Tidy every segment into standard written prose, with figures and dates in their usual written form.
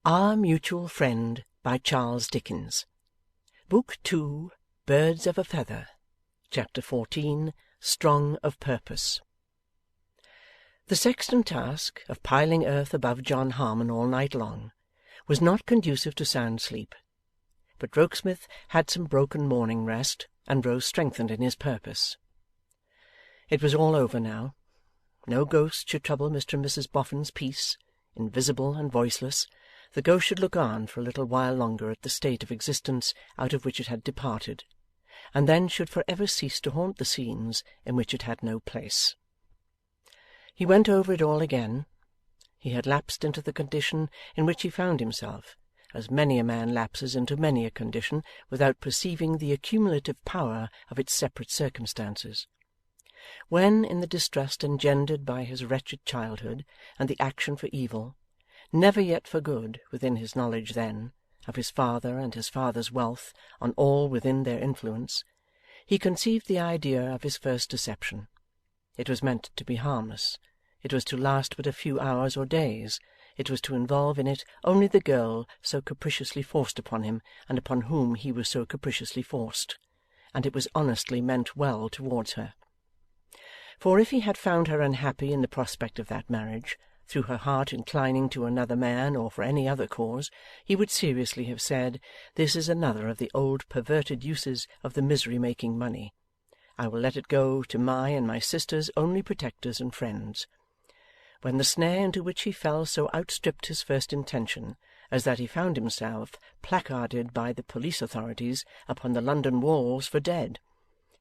Our Mutual Friend by Charles Dickens. Book 2, Birds of a Feather. Chapter 14, Strong of Purpose. The sexton task of piling earth above John Harmon all night long was not conducive to sound sleep, but Rokesmith had some broken morning rest, and rose strengthened in his purpose. It was all over now. No ghost should trouble Mr. and Mrs. Boffin's peace. Invisible and voiceless, the ghost should look on for a little while longer at the state of existence out of which it had departed, and then should for ever cease to haunt the scenes in which it had no place. He went over it all again. He had lapsed into the condition in which he found himself, as many a man lapses into many a condition without perceiving the accumulative power of its separate circumstances. When, in the distrust engendered by his wretched childhood and the action for evil, never yet for good within his knowledge then, of his father and his father's wealth on all within their influence, he conceived the idea of his first deception. It was meant to be harmless. It was to last but a few hours or days. It was to involve in it only the girl so capriciously forced upon him, and upon whom he was so capriciously forced. And it was honestly meant well towards her. For if he had found her unhappy in the prospect of that marriage, through her heart inclining to another man or for any other cause, he would seriously have said, "This is another of the old perverted uses of the misery-making money. I will let it go to my and my sister's only protectors and friends." When the snare into which he fell so outstripped his first intention, as that he found himself placarded by the police authorities upon the London walls for dead,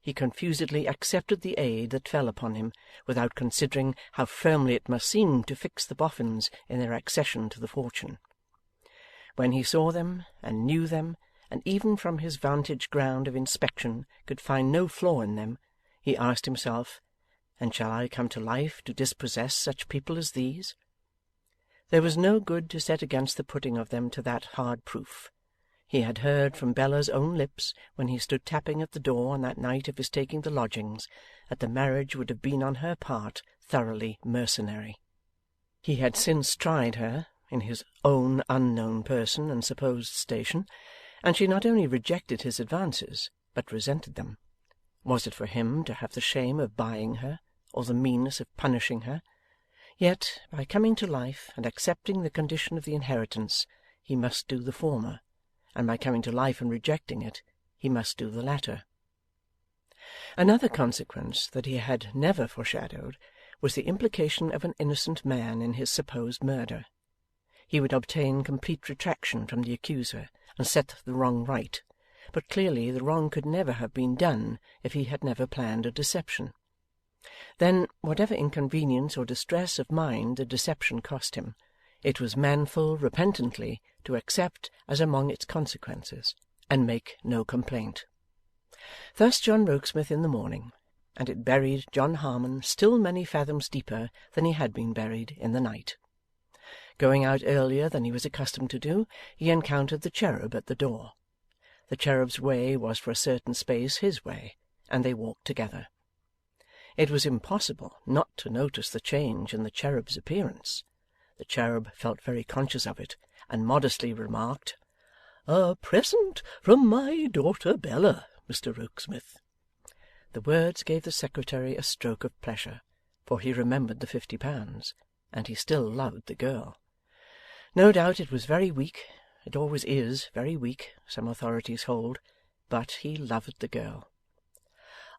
he confusedly accepted the aid that fell upon him, without considering how firmly it must seem to fix the Boffins in their accession to the fortune. When he saw them, and knew them, and even from his vantage ground of inspection could find no flaw in them, he asked himself, "And shall I come to life to dispossess such people as these?" There was no good to set against the putting of them to that hard proof. He had heard from Bella's own lips, when he stood tapping at the door on that night of his taking the lodgings, that the marriage would have been on her part thoroughly mercenary. He had since tried her, in his own unknown person and supposed station, and she not only rejected his advances, but resented them. Was it for him to have the shame of buying her, or the meanness of punishing her? Yet, by coming to life and accepting the condition of the inheritance, he must do the former, and by coming to life and rejecting it, he must do the latter. Another consequence that he had never foreshadowed was the implication of an innocent man in his supposed murder. He would obtain complete retraction from the accuser, and set the wrong right, but clearly the wrong could never have been done if he had never planned a deception. Then, whatever inconvenience or distress of mind the deception cost him, it was manful repentantly to accept as among its consequences, and make no complaint. Thus John Rokesmith in the morning, and it buried John Harmon still many fathoms deeper than he had been buried in the night. Going out earlier than he was accustomed to do, he encountered the cherub at the door. The cherub's way was for a certain space his way, and they walked together. It was impossible not to notice the change in the cherub's appearance. The cherub felt very conscious of it, and modestly remarked, "A present from my daughter Bella, Mr. Rokesmith." The words gave the secretary a stroke of pleasure, for he remembered the £50, and he still loved the girl. No doubt it was very weak, it always is very weak, some authorities hold, but he loved the girl.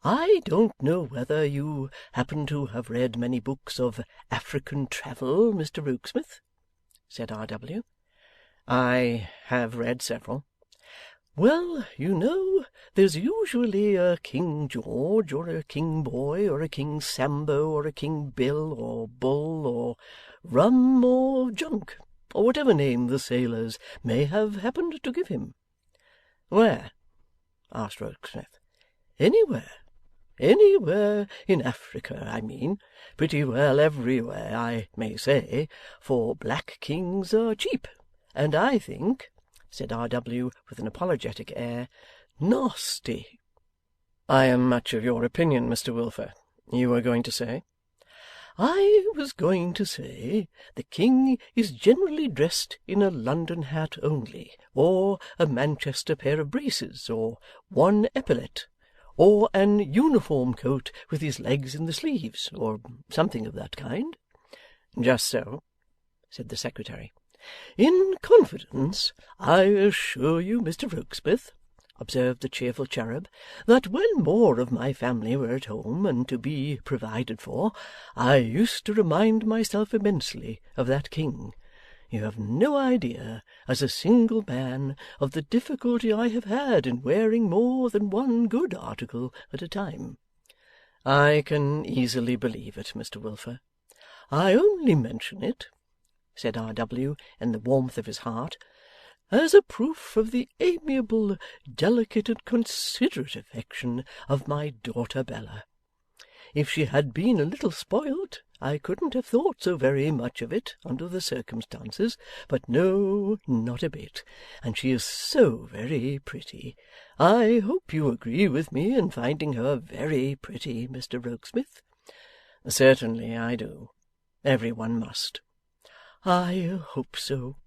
"I don't know whether you happen to have read many books of African travel, Mr. Rokesmith?" said R.W. "I have read several." "Well, you know, there's usually a King George, or a King Boy, or a King Sambo, or a King Bill, or Bull, or Rum, or Junk, or whatever name the sailors may have happened to give him." "Where?" asked Rokesmith. "Anywhere. Anywhere in Africa, I mean. Pretty well everywhere, I may say, for black kings are cheap, and I think," said R.W. with an apologetic air, "nasty." "I am much of your opinion, Mr Wilfer. You were going to say?" I was going to say, the king is generally dressed in a London hat only, or a Manchester pair of braces, or one epaulet, or an uniform coat with his legs in the sleeves, or something of that kind.' 'Just so,' said the secretary. 'In confidence, I assure you, Mr Rokesmith,' observed the cheerful cherub, 'that when more of my family were at home and to be provided for, I used to remind myself immensely of that king. You have no idea, as a single man, of the difficulty I have had in wearing more than one good article at a time.' 'I can easily believe it, Mr Wilfer.' 'I only mention it,' said R. W., in the warmth of his heart, 'as a proof of the amiable, delicate, and considerate affection of my daughter Bella. If she had been a little spoilt, I couldn't have thought so very much of it under the circumstances, but no, not a bit, and she is so very pretty. I hope you agree with me in finding her very pretty, Mr Rokesmith?' 'Certainly I do. Every one must.' 'I hope so,'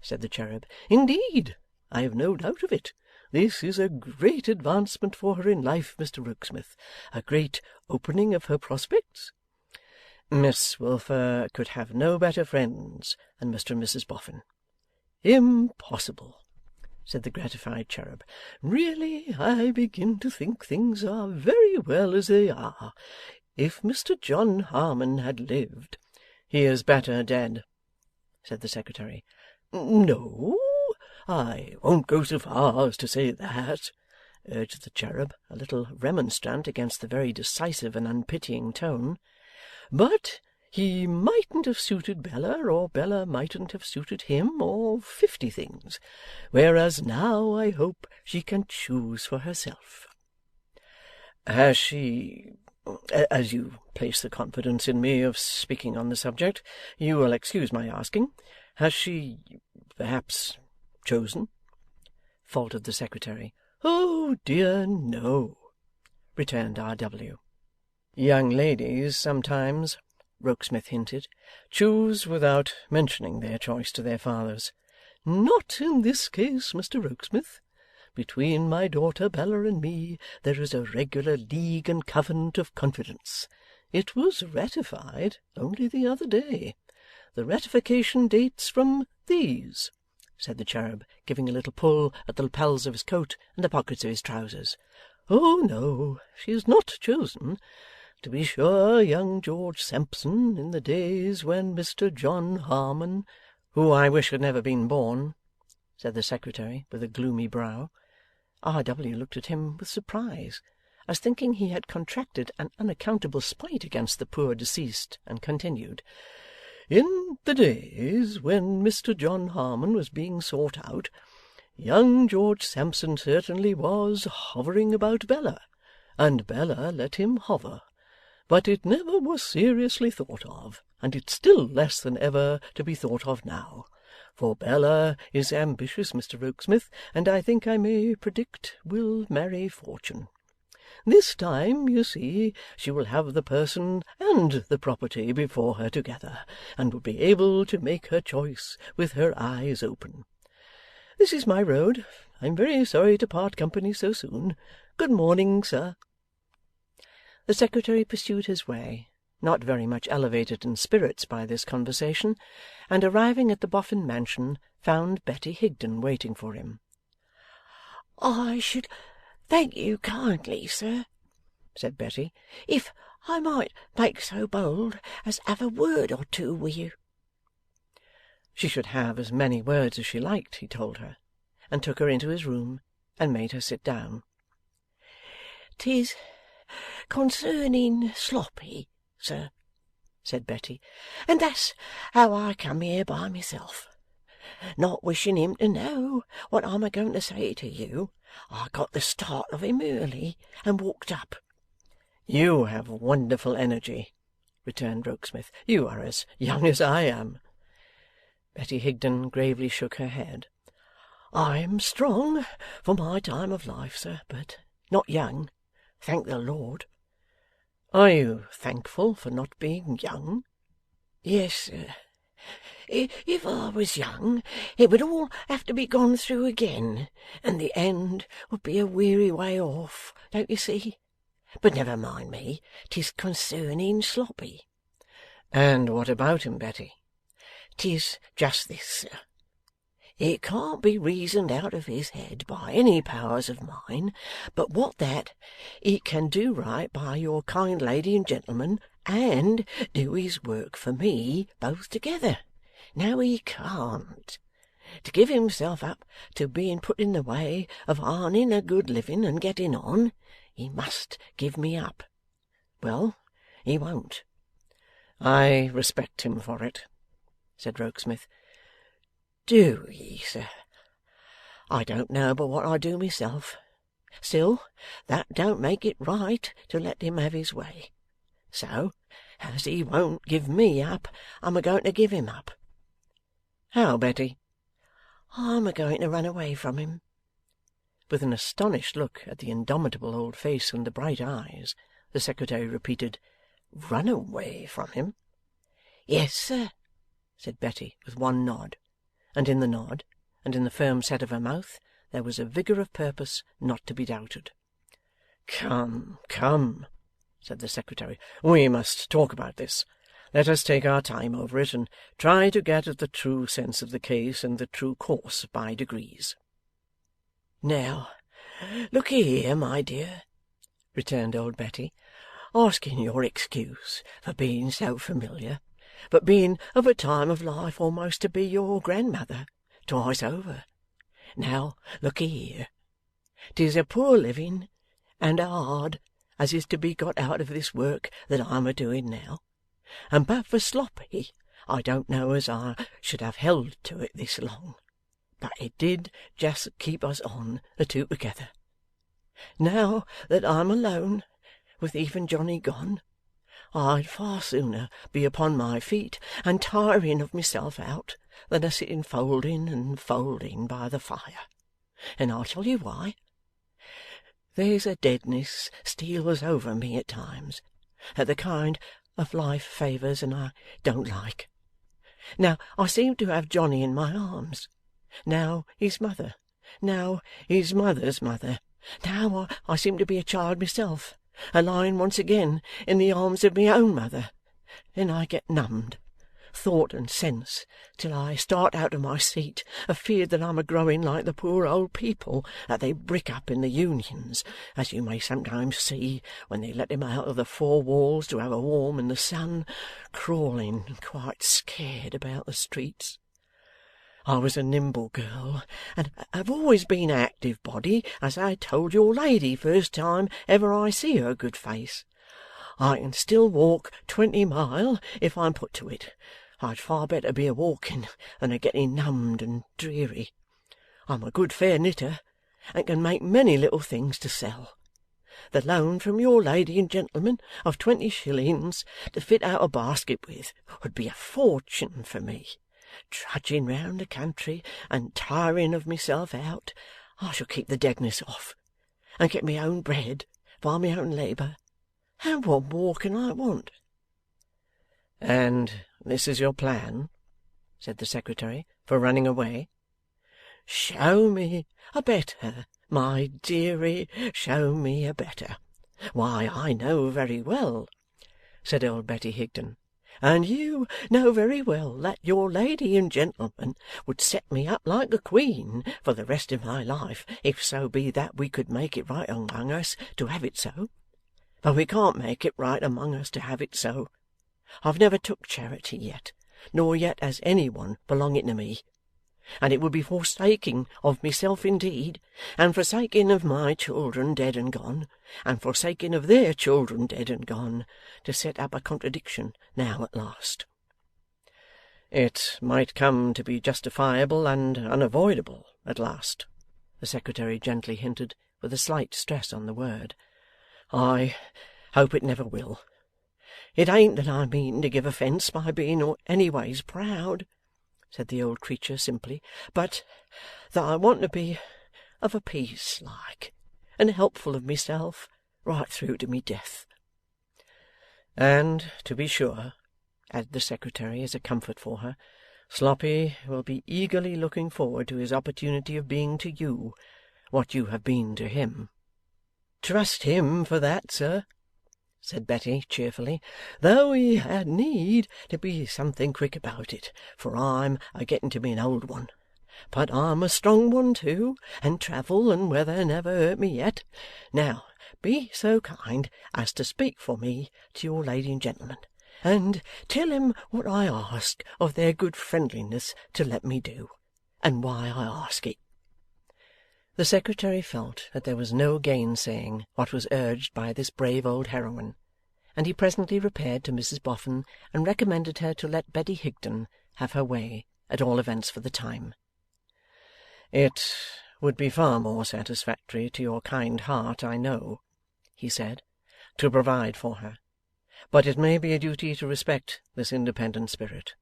said the cherub. 'Indeed, I have no doubt of it. This is a great advancement for her in life, Mr Rokesmith, a great opening of her prospects.' 'Miss Wilfer could have no better friends than Mr and Mrs Boffin.' 'Impossible,' said the gratified cherub. 'Really, I begin to think things are very well as they are. If Mr John Harmon had lived—' 'He is better dead,' said the secretary. 'No, I won't go so far as to say that,' urged the cherub, a little remonstrant against the very decisive and unpitying tone. 'But he mightn't have suited Bella, or Bella mightn't have suited him, or 50 things. Whereas now I hope she can choose for herself.' 'Has she, as you place the confidence in me of speaking on the subject, you will excuse my asking, has she, perhaps, chosen?' faltered the secretary. 'Oh dear no,' returned R. W. 'Young ladies sometimes,' Rokesmith hinted, 'choose without mentioning their choice to their fathers.' 'Not in this case, Mr Rokesmith. Between my daughter Bella and me there is a regular league and covenant of confidence. It was ratified only the other day. The ratification dates from these,' said the cherub, giving a little pull at the lapels of his coat and the pockets of his trousers. 'Oh no, she is not chosen. To be sure, young George Sampson, in the days when Mr John Harmon—' 'Who I wish had never been born,' said the secretary, with a gloomy brow. R. W. looked at him with surprise, as thinking he had contracted an unaccountable spite against the poor deceased, and continued, 'In the days when Mr John Harmon was being sought out, young George Sampson certainly was hovering about Bella, and Bella let him hover. But it never was seriously thought of, and it's still less than ever to be thought of now. For Bella is ambitious, Mr Rokesmith, and I think I may predict will marry fortune. This time, you see, she will have the person and the property before her together, and will be able to make her choice with her eyes open. This is my road. I am very sorry to part company so soon. Good morning, sir.' The secretary pursued his way, not very much elevated in spirits by this conversation, and arriving at the Boffin mansion, found Betty Higden waiting for him. 'I should thank you kindly, sir,' said Betty, 'if I might make so bold as have a word or two with you.' She should have as many words as she liked, he told her, and took her into his room, and made her sit down. ''Tis concerning Sloppy, sir,' said Betty, 'and that's how I come here by myself. Not wishing him to know what I'm a going to say to you, I got the start of him early, and walked up.' 'You have wonderful energy,' returned Rokesmith. 'You are as young as I am.' Betty Higden gravely shook her head. 'I am strong for my time of life, sir, but not young, thank the Lord. Are you thankful for not being young? Yes, sir. If I was young, it would all have to be gone through again, and the end would be a weary way off, don't you see? But never mind me, 'tis concerning Sloppy. And what about him, Betty? 'Tis just this, sir. It can't be reasoned out of his head by any powers of mine, but what that he can do right by your kind lady and gentleman, and do his work for me, both together. Now he can't. To give himself up to being put in the way of earning a good living and getting on, he must give me up. Well, he won't. I respect him for it, said Rokesmith. Do ye, sir? I don't know but what I do myself. Still, that don't make it right to let him have his way. So, as he won't give me up, I'm a-going to give him up. How, Betty? I'm a-going to run away from him. With an astonished look at the indomitable old face and the bright eyes, the secretary repeated, Run away from him? Yes, sir, said Betty, with one nod. And in the nod, and in the firm set of her mouth, there was a vigour of purpose not to be doubted. Come, come, said the secretary, we must talk about this. Let us take our time over it, and try to get at the true sense of the case and the true course by degrees. Now, look here, my dear, returned old Betty, asking your excuse for being so familiar, but being of a time of life almost to be your grandmother, twice over. Now, look here. 'Tis a poor living, and a hard, as is to be got out of this work that I'm a-doing now, and but for Sloppy, I don't know as I should have held to it this long, but it did just keep us on the two together. Now that I'm alone, with even Johnny gone, I'd far sooner be upon my feet and tiring of myself out than a sitting folding and folding by the fire. And I'll tell you why. There's a deadness steals over me at times, that the kind of life favours and I don't like. Now I seem to have Johnny in my arms, now his mother, now his mother's mother, now I seem to be a child myself, a lying once again in the arms of my own mother. Then I get numbed, thought and sense, till I start out of my seat, afeard that I'm a-growing like the poor old people that they brick up in the Unions, as you may sometimes see when they let them out of the four walls to have a warm in the sun, crawling quite scared about the streets. I was a nimble girl, and have always been a active body, as I told your lady first time ever I see her good face. I can still walk 20 mile if I'm put to it. I'd far better be a-walking than a-getting numbed and dreary. I'm a good fair knitter, and can make many little things to sell. The loan from your lady and gentleman of 20 shillings to fit out a basket with would be a fortune for me. Trudging round the country and tiring of myself out, I shall keep the deadness off, and get my own bread by my own labour. And what more can I want? And this is your plan, said the secretary, for running away? Show me a better, my dearie, show me a better. Why, I know very well, said old Betty Higden, and you know very well that your lady and gentleman would set me up like a queen for the rest of my life, if so be that we could make it right among us to have it so. But we can't make it right among us to have it so. I've never took charity yet, nor yet has any one belonging to me, and it would be forsaking of myself indeed, and forsaking of my children dead and gone, and forsaking of their children dead and gone, to set up a contradiction now at last. It might come to be justifiable and unavoidable at last, the secretary gently hinted, with a slight stress on the word. I hope it never will. It ain't that I mean to give offence by being anyways proud, said the old creature simply, but that I want to be of a piece like, and helpful of myself right through to me death. And, to be sure,' added the Secretary as a comfort for her, 'Sloppy will be eagerly looking forward to his opportunity of being to you what you have been to him.' 'Trust him for that, sir,' said Betty cheerfully, 'though he had need to be something quick about it, for I'm a getting to be an old one. But I'm a strong one too, and travel and weather never hurt me yet. Now, be so kind as to speak for me to your lady and gentleman, and tell 'em what I ask of their good friendliness to let me do, and why I ask it.' The Secretary felt that there was no gainsaying what was urged by this brave old heroine, and he presently repaired to Mrs Boffin and recommended her to let Betty Higden have her way, at all events for the time. 'It would be far more satisfactory to your kind heart, I know,' he said, 'to provide for her, but it may be a duty to respect this independent spirit.'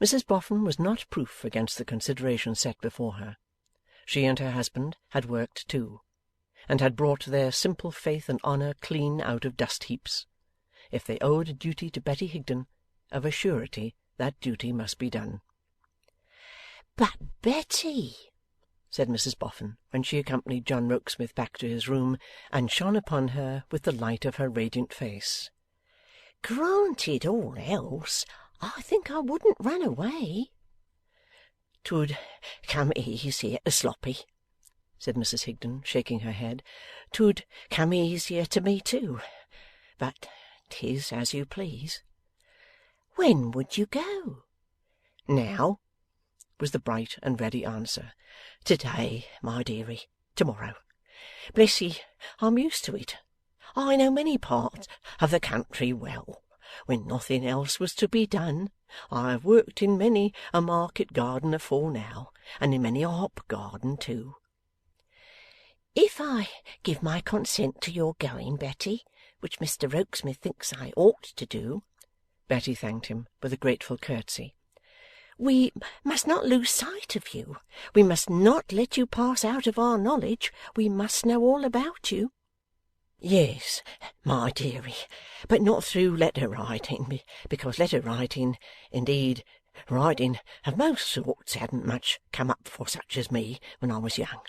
Mrs Boffin was not proof against the consideration set before her. She and her husband had worked too, and had brought their simple faith and honour clean out of dust heaps. If they owed a duty to Betty Higden, of a surety that duty must be done. 'But, Betty,' said Mrs Boffin, when she accompanied John Rokesmith back to his room, and shone upon her with the light of her radiant face, 'granted all else, I think I wouldn't run away.' ''Twould come easier to Sloppy,' said Mrs Higden, shaking her head. ''Twould come easier to me too. But 'tis as you please.' 'When would you go?' 'Now,' was the bright and ready answer. 'To-day, my dearie. To-morrow. Bless ye, I'm used to it. I know many parts of the country well. When nothing else was to be done, I have worked in many a market garden afore now, and in many a hop garden too.' 'If I give my consent to your going, Betty, which Mr Rokesmith thinks I ought to do,' Betty thanked him with a grateful curtsy, 'we must not lose sight of you. We must not let you pass out of our knowledge. We must know all about you.' 'Yes, my dearie, but not through letter writing, because letter writing, indeed writing of most sorts, hadn't much come up for such as me when I was young.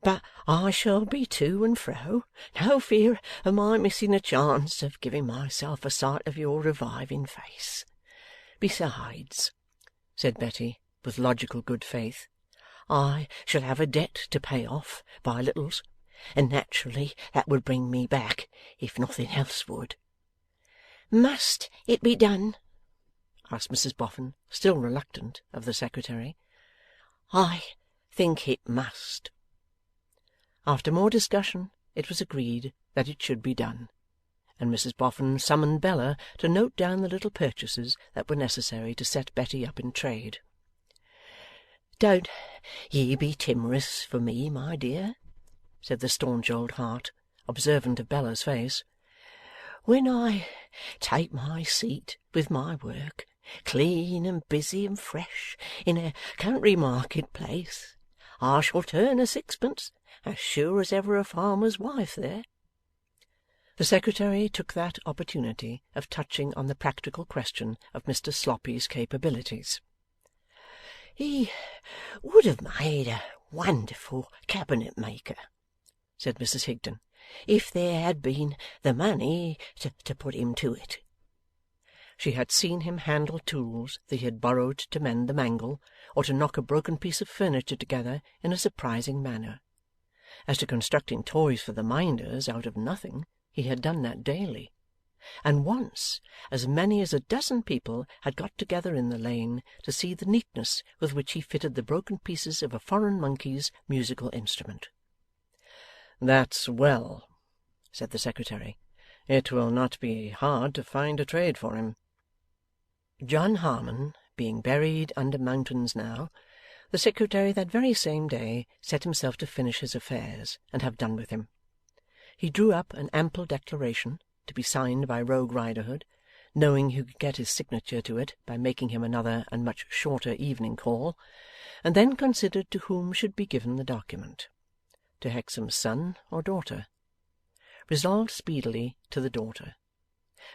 But I shall be to and fro. No fear of my missing a chance of giving myself a sight of your reviving face. Besides,' said Betty, with logical good faith, 'I shall have a debt to pay off by littles, and naturally that would bring me back, if nothing else would.' 'Must it be done?' asked Mrs Boffin, still reluctant, of the Secretary. 'I think it must.' After more discussion, it was agreed that it should be done, and Mrs Boffin summoned Bella to note down the little purchases that were necessary to set Betty up in trade. 'Don't ye be timorous for me, my dear,' said the staunch old heart, observant of Bella's face. 'When I take my seat with my work, clean and busy and fresh, in a country market-place, I shall turn a sixpence, as sure as ever a farmer's wife there.' The Secretary took that opportunity of touching on the practical question of Mr Sloppy's capabilities. 'He would have made a wonderful cabinet-maker,' said Mrs Higden, 'if there had been the money to put him to it.' She had seen him handle tools that he had borrowed to mend the mangle, or to knock a broken piece of furniture together, in a surprising manner. As to constructing toys for the minders out of nothing, he had done that daily. And once as many as a dozen people had got together in the lane to see the neatness with which he fitted the broken pieces of a foreign monkey's musical instrument. 'That's well,' said the Secretary. 'It will not be hard to find a trade for him.' John Harmon being buried under mountains now, the Secretary that very same day set himself to finish his affairs and have done with him. He drew up an ample declaration, to be signed by Rogue Riderhood, knowing he could get his signature to it by making him another and much shorter evening call, and then considered to whom should be given the document. To Hexam's son or daughter? Resolved speedily to the daughter.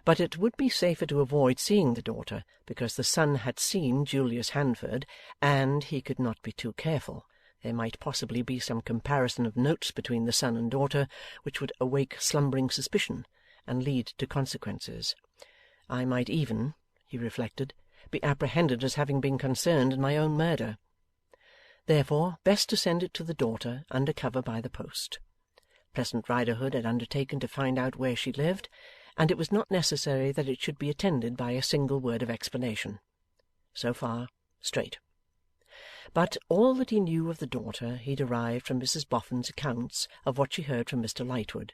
But it would be safer to avoid seeing the daughter, because the son had seen Julius Handford, and he could not be too careful. There might possibly be some comparison of notes between the son and daughter, which would awake slumbering suspicion, and lead to consequences. I might even, he reflected, be apprehended as having been concerned in my own murder. Therefore, best to send it to the daughter under cover by the post. Pleasant Riderhood had undertaken to find out where she lived, and it was not necessary that it should be attended by a single word of explanation. So far, straight. But all that he knew of the daughter he derived from Mrs Boffin's accounts of what she heard from Mr Lightwood,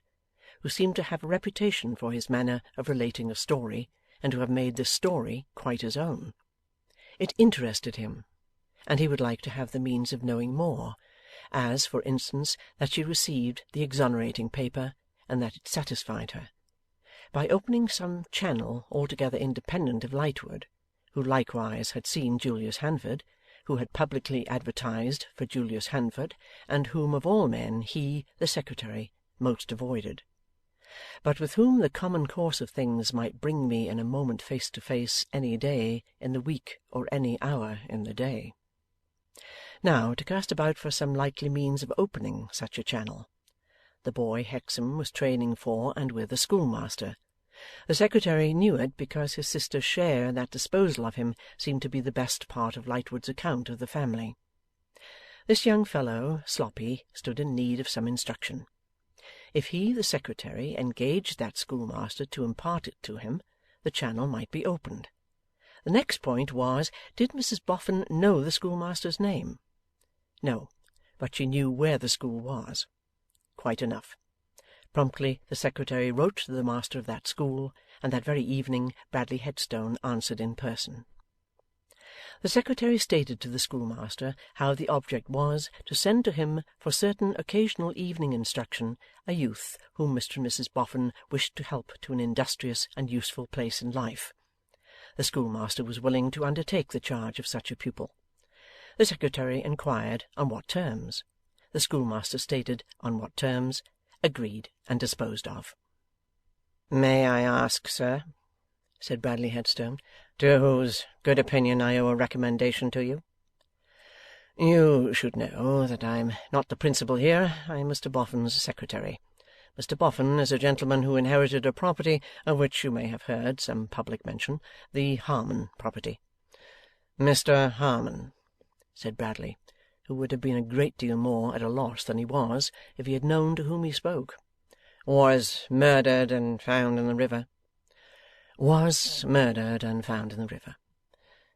who seemed to have a reputation for his manner of relating a story, and to have made this story quite his own. It interested him, and he would like to have the means of knowing more, as, for instance, that she received the exonerating paper, and that it satisfied her. By opening some channel altogether independent of Lightwood, who likewise had seen Julius Handford, who had publicly advertised for Julius Handford, and whom of all men he, the secretary, most avoided, but with whom the common course of things might bring me in a moment face to face any day in the week or any hour in the day. Now, to cast about for some likely means of opening such a channel. The boy Hexam was training for and with a schoolmaster. The secretary knew it because his sister's share in that disposal of him seemed to be the best part of Lightwood's account of the family. This young fellow, Sloppy, stood in need of some instruction. If he, the secretary, engaged that schoolmaster to impart it to him, the channel might be opened. The next point was, did Mrs Boffin know the schoolmaster's name? No, but she knew where the school was. Quite enough. Promptly the secretary wrote to the master of that school, and that very evening Bradley Headstone answered in person. The secretary stated to the schoolmaster how the object was to send to him for certain occasional evening instruction a youth whom Mr and Mrs Boffin wished to help to an industrious and useful place in life. The schoolmaster was willing to undertake the charge of such a pupil. The secretary inquired on what terms. The schoolmaster stated on what terms, agreed and disposed of. "May I ask, sir," said Bradley Headstone, "to whose good opinion I owe a recommendation to you?" "You should know that I am not the principal here. I am Mr Boffin's secretary. Mr Boffin is a gentleman who inherited a property of which you may have heard some public mention, the Harmon property." "Mr Harmon," said Bradley, who would have been a great deal more at a loss than he was if he had known to whom he spoke, "was murdered and found in the river." "Was murdered and found in the river.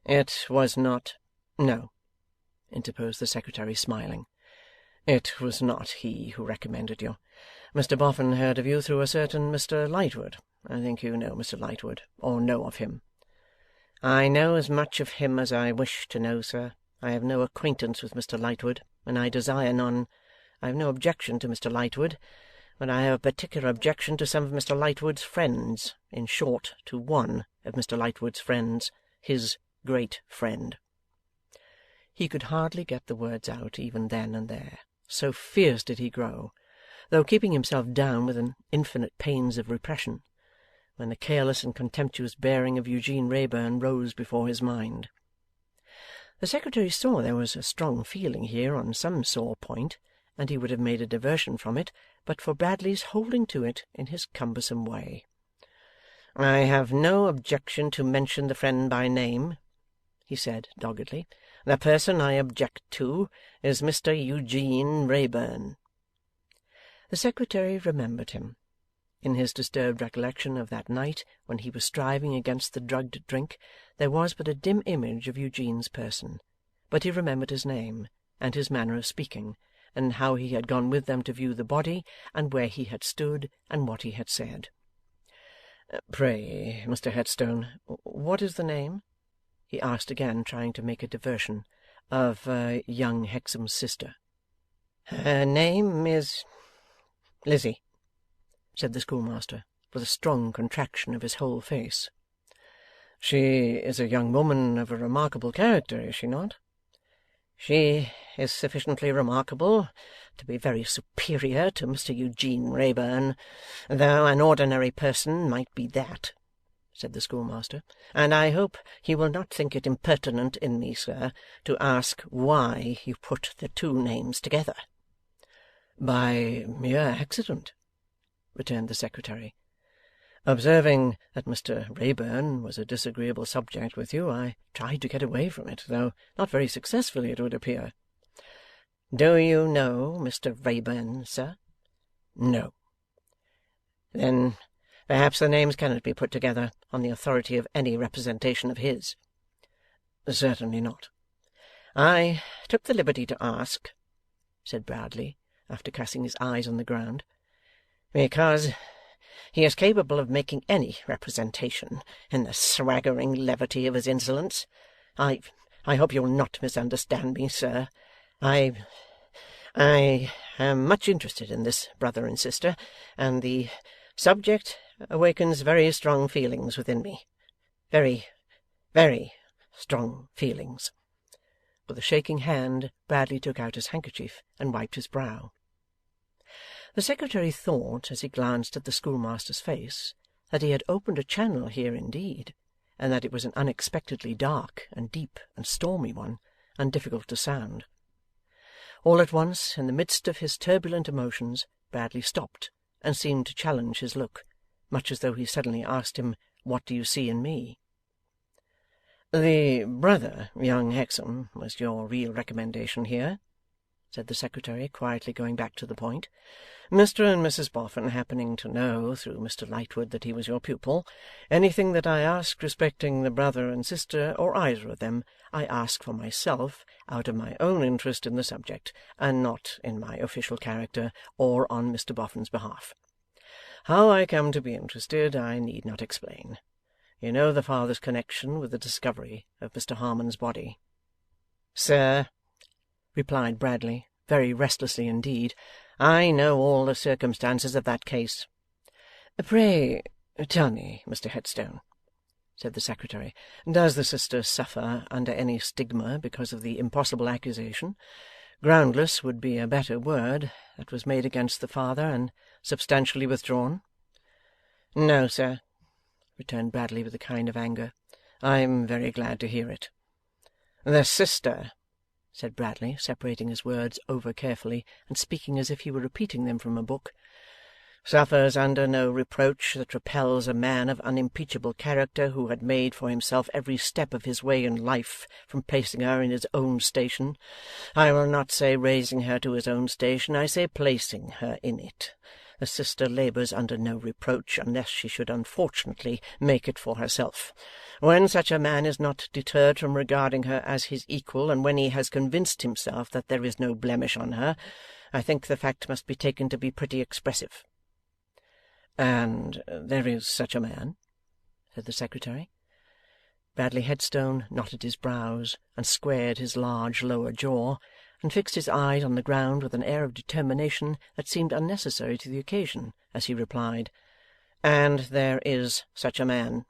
It was not—" "No," interposed the secretary, smiling. "It was not he who recommended you. Mr Boffin heard of you through a certain Mr Lightwood. I think you know Mr Lightwood, or know of him." "I know as much of him as I wish to know, sir. I have no acquaintance with Mr Lightwood, and I desire none. I have no objection to Mr Lightwood, but I have a particular objection to some of Mr Lightwood's friends, in short, to one of Mr Lightwood's friends, his great friend." He could hardly get the words out even then and there, so fierce did he grow, though keeping himself down with an infinite pains of repression, when the careless and contemptuous bearing of Eugene Wrayburn rose before his mind. The secretary saw there was a strong feeling here on some sore point, and he would have made a diversion from it, but for Bradley's holding to it in his cumbersome way. "I have no objection to mention the friend by name," he said doggedly. "The person I object to is Mr Eugene Wrayburn." The secretary remembered him. In his disturbed recollection of that night when he was striving against the drugged drink, there was but a dim image of Eugene's person, but he remembered his name, and his manner of speaking, and how he had gone with them to view the body, and where he had stood, and what he had said. "Pray, Mr Headstone, what is the name?" he asked again, trying to make a diversion, "of young Hexam's sister." "Her name is Lizzie," said the schoolmaster, with a strong contraction of his whole face. "She is a young woman of a remarkable character, is she not?" "She is sufficiently remarkable to be very superior to Mr Eugene Wrayburn, though an ordinary person might be that," said the schoolmaster, and I hope you will not think it impertinent in me, sir, to ask why you put the two names together.' 'By mere accident,' returned the secretary. 'Observing that Mr Wrayburn was a disagreeable subject with you, I tried to get away from it, though not very successfully, it would appear.' 'Do you know Mr Wrayburn, sir?' 'No.' 'Then perhaps the names cannot be put together on the authority of any representation of his.' 'Certainly not.' 'I took the liberty to ask,' said Bradley, after casting his eyes on the ground, 'because he is capable of making any representation, in the swaggering levity of his insolence. I hope you will not misunderstand me, sir. I am much interested in this brother and sister, and the subject awakens very strong feelings within me. Very, very strong feelings.' With a shaking hand, Bradley took out his handkerchief and wiped his brow. The secretary thought, as he glanced at the schoolmaster's face, that he had opened a channel here indeed, and that it was an unexpectedly dark and deep and stormy one, and difficult to sound. All at once, in the midst of his turbulent emotions, Bradley stopped, and seemed to challenge his look, much as though he suddenly asked him, 'What do you see in me?' 'The brother, young Hexam, was your real recommendation here,' said the secretary, quietly going back to the point. 'Mr and Mrs Boffin happening to know, through Mr Lightwood, that he was your pupil, anything that I ask respecting the brother and sister, or either of them, I ask for myself, out of my own interest in the subject, and not in my official character, or on Mr Boffin's behalf. How I come to be interested, I need not explain. You know the father's connection with the discovery of Mr Harmon's body.' 'Sir,' replied Bradley, very restlessly indeed, 'I know all the circumstances of that case.' 'Pray tell me, Mr Headstone,' said the secretary, 'does the sister suffer under any stigma because of the impossible accusation groundless would be a better word that was made against the father, and substantially withdrawn?' 'No, sir,' returned Bradley with a kind of anger. 'I am very glad to hear it.' 'The sister,' said Bradley, separating his words over carefully, and speaking as if he were repeating them from a book, 'suffers under no reproach that repels a man of unimpeachable character, who had made for himself every step of his way in life, from placing her in his own station. I will not say raising her to his own station, I say placing her in it. The sister labours under no reproach, unless she should unfortunately make it for herself. When such a man is not deterred from regarding her as his equal, and when he has convinced himself that there is no blemish on her, I think the fact must be taken to be pretty expressive.' 'And there is such a man?' said the secretary. Bradley Headstone knotted his brows, and squared his large lower jaw, and fixed his eyes on the ground with an air of determination that seemed unnecessary to the occasion, as he replied, 'And there is such a man.'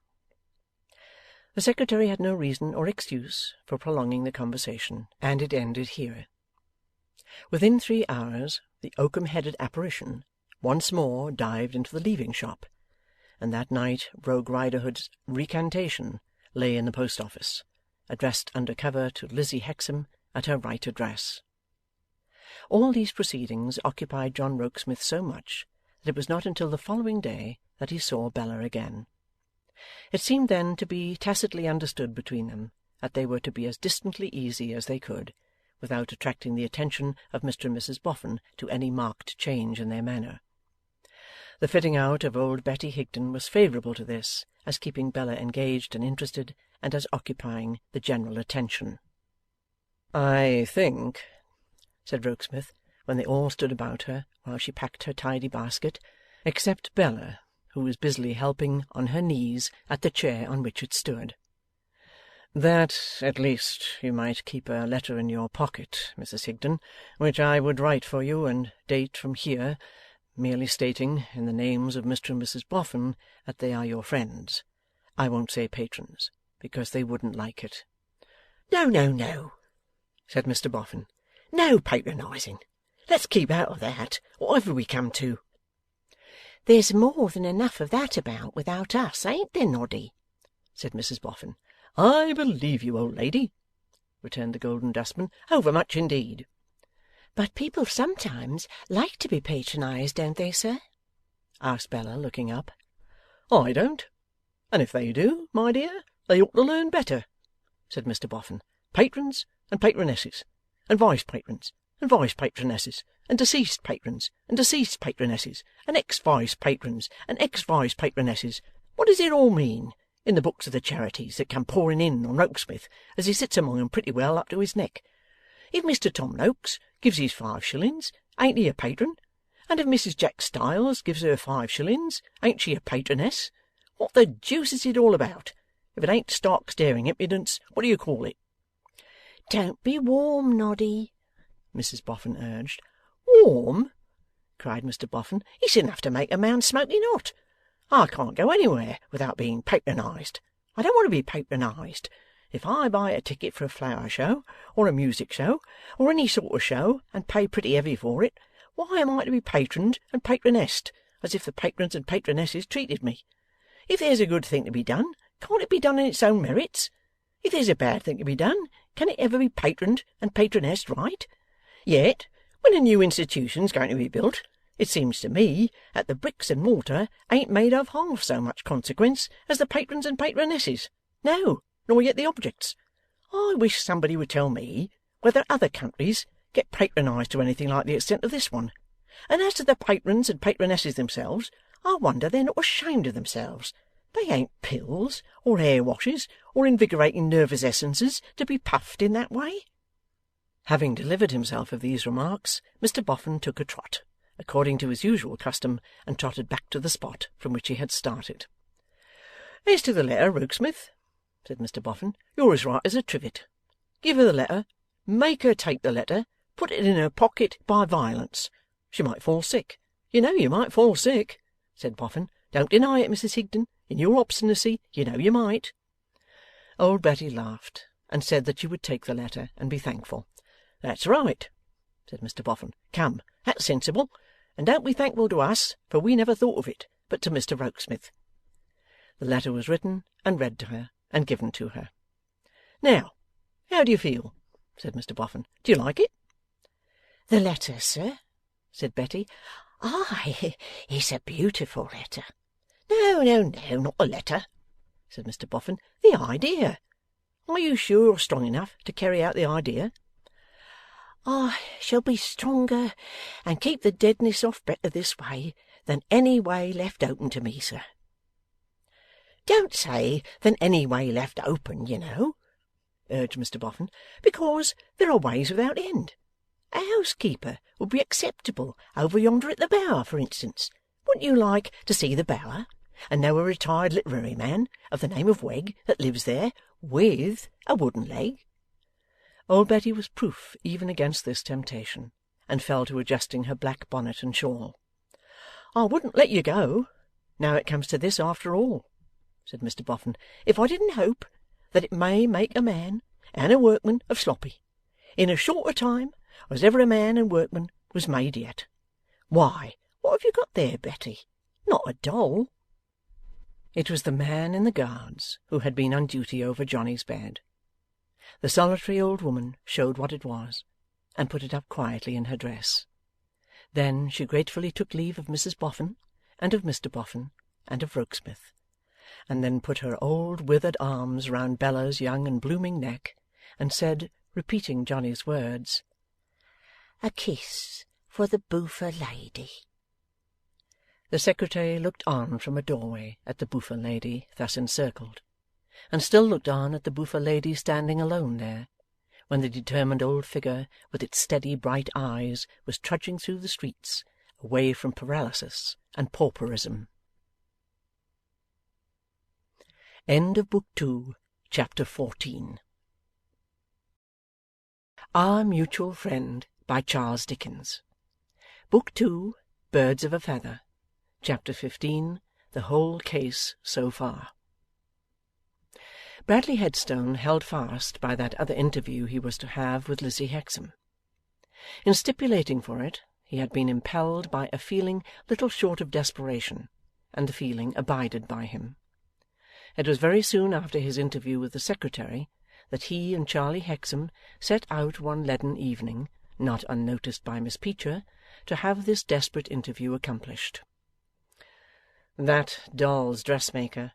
The secretary had no reason or excuse for prolonging the conversation, and it ended here. Within 3 hours, the oakum-headed apparition once more dived into the leaving shop, and that night Rogue Riderhood's recantation lay in the post office, addressed under cover to Lizzie Hexam at her right address. All these proceedings occupied John Rokesmith so much that it was not until the following day that he saw Bella again. It seemed then to be tacitly understood between them that they were to be as distantly easy as they could, without attracting the attention of Mr and Mrs Boffin to any marked change in their manner. The fitting out of old Betty Higden was favourable to this, as keeping Bella engaged and interested, and as occupying the general attention. 'I think,' said Rokesmith, when they all stood about her while she packed her tidy basket, except Bella, who was busily helping on her knees at the chair on which it stood, 'that at least you might keep a letter in your pocket, Mrs Higden, which I would write for you and date from here, merely stating, in the names of Mr and Mrs Boffin, that they are your friends. I won't say patrons, because they wouldn't like it.' 'No, no, no,' said Mr Boffin. 'No patronising. Let's keep out of that, whatever we come to.' 'There's more than enough of that about without us, ain't there, Noddy?' said Mrs Boffin. 'I believe you, old lady,' returned the Golden Dustman. 'Overmuch indeed.' 'But people sometimes like to be patronized, don't they, sir?' asked Bella, looking up. 'I don't. And if they do, my dear, they ought to learn better,' said Mr Boffin. 'Patrons and patronesses, and vice patrons and vice patronesses, and deceased patrons and deceased patronesses, and ex-vice patrons and ex-vice patronesses. What does it all mean, in the books of the charities that come pouring in on Rokesmith, as he sits among 'em pretty well up to his neck? If Mr Tom Noakes gives his 5 shillings, ain't he a patron? And if Mrs Jack Styles gives her 5 shillings, ain't she a patroness? What the deuce is it all about? If it ain't stark staring impudence, what do you call it?' 'Don't be warm, Noddy,' Mrs Boffin urged. 'Warm!' cried Mr Boffin. 'It's enough to make a man smoking hot. I can't go anywhere without being patronized. I don't want to be patronized. If I buy a ticket for a flower show, or a music show, or any sort of show, and pay pretty heavy for it, why am I to be patroned and patronessed, as if the patrons and patronesses treated me? If there's a good thing to be done, can't it be done in its own merits? If there's a bad thing to be done, can it ever be patroned and patronessed right? Yet, when a new institution's going to be built, it seems to me that the bricks and mortar ain't made of half so much consequence as the patrons and patronesses. No, nor yet the objects. I wish somebody would tell me whether other countries get patronized to anything like the extent of this one. And as to the patrons and patronesses themselves, I wonder they're not ashamed of themselves. They ain't pills, or hair washes, or invigorating nervous essences, to be puffed in that way.' Having delivered himself of these remarks, Mr Boffin took a trot, according to his usual custom, and trotted back to the spot from which he had started. 'As to the letter, Rokesmith,' said Mr Boffin, 'you're as right as a trivet. Give her the letter, make her take the letter, put it in her pocket by violence. She might fall sick. You know you might fall sick,' said Boffin. 'Don't deny it, Mrs Higden. In your obstinacy, you know you might.' Old Betty laughed, and said that she would take the letter and be thankful. 'That's right,' said Mr Boffin. 'Come, that's sensible. And don't be thankful to us, for we never thought of it, but to Mr Rokesmith.' The letter was written, and read to her, and given to her. 'Now, how do you feel?' said Mr Boffin. 'Do you like it?' 'The letter, sir?' said Betty. 'Ay, it's a beautiful letter.' 'No, not the letter,' said Mr Boffin. 'The idea. Are you sure you're strong enough to carry out the idea?' 'I shall be stronger and keep the deadness off better this way than any way left open to me, sir.' 'Don't say than any way left open, you know,' urged Mr Boffin, 'because there are ways without end. A housekeeper would be acceptable over yonder at the Bower, for instance. Wouldn't you like to see the Bower, and know a retired literary man of the name of Wegg that lives there, with a wooden leg?' Old Betty was proof even against this temptation, and fell to adjusting her black bonnet and shawl. 'I wouldn't let you go, now it comes to this after all,' said Mr Boffin, 'if I didn't hope that it may make a man and a workman of Sloppy, in as short a time as ever a man and workman was made yet. Why, what have you got there, Betty? Not a doll?' It was the man in the Guards who had been on duty over Johnny's bed. The solitary old woman showed what it was, and put it up quietly in her dress. Then she gratefully took leave of Mrs Boffin, and of Mr Boffin, and of Rokesmith, and then put her old withered arms round Bella's young and blooming neck, and said, repeating Johnny's words, 'A kiss for the boofer lady.' The secretary looked on from a doorway at the boofer lady thus encircled, and still looked on at the boofer lady standing alone there, when the determined old figure with its steady bright eyes was trudging through the streets, away from paralysis and pauperism. End of Book 2, Chapter 14. Our Mutual Friend, by Charles Dickens. Book 2, Birds of a Feather. Chapter 15. The Whole Case so Far. Bradley Headstone held fast by that other interview he was to have with Lizzie Hexam. In stipulating for it, he had been impelled by a feeling little short of desperation, and the feeling abided by him. It was very soon after his interview with the secretary that he and Charley Hexam set out one leaden evening, not unnoticed by Miss Peecher, to have this desperate interview accomplished. 'That doll's dressmaker,'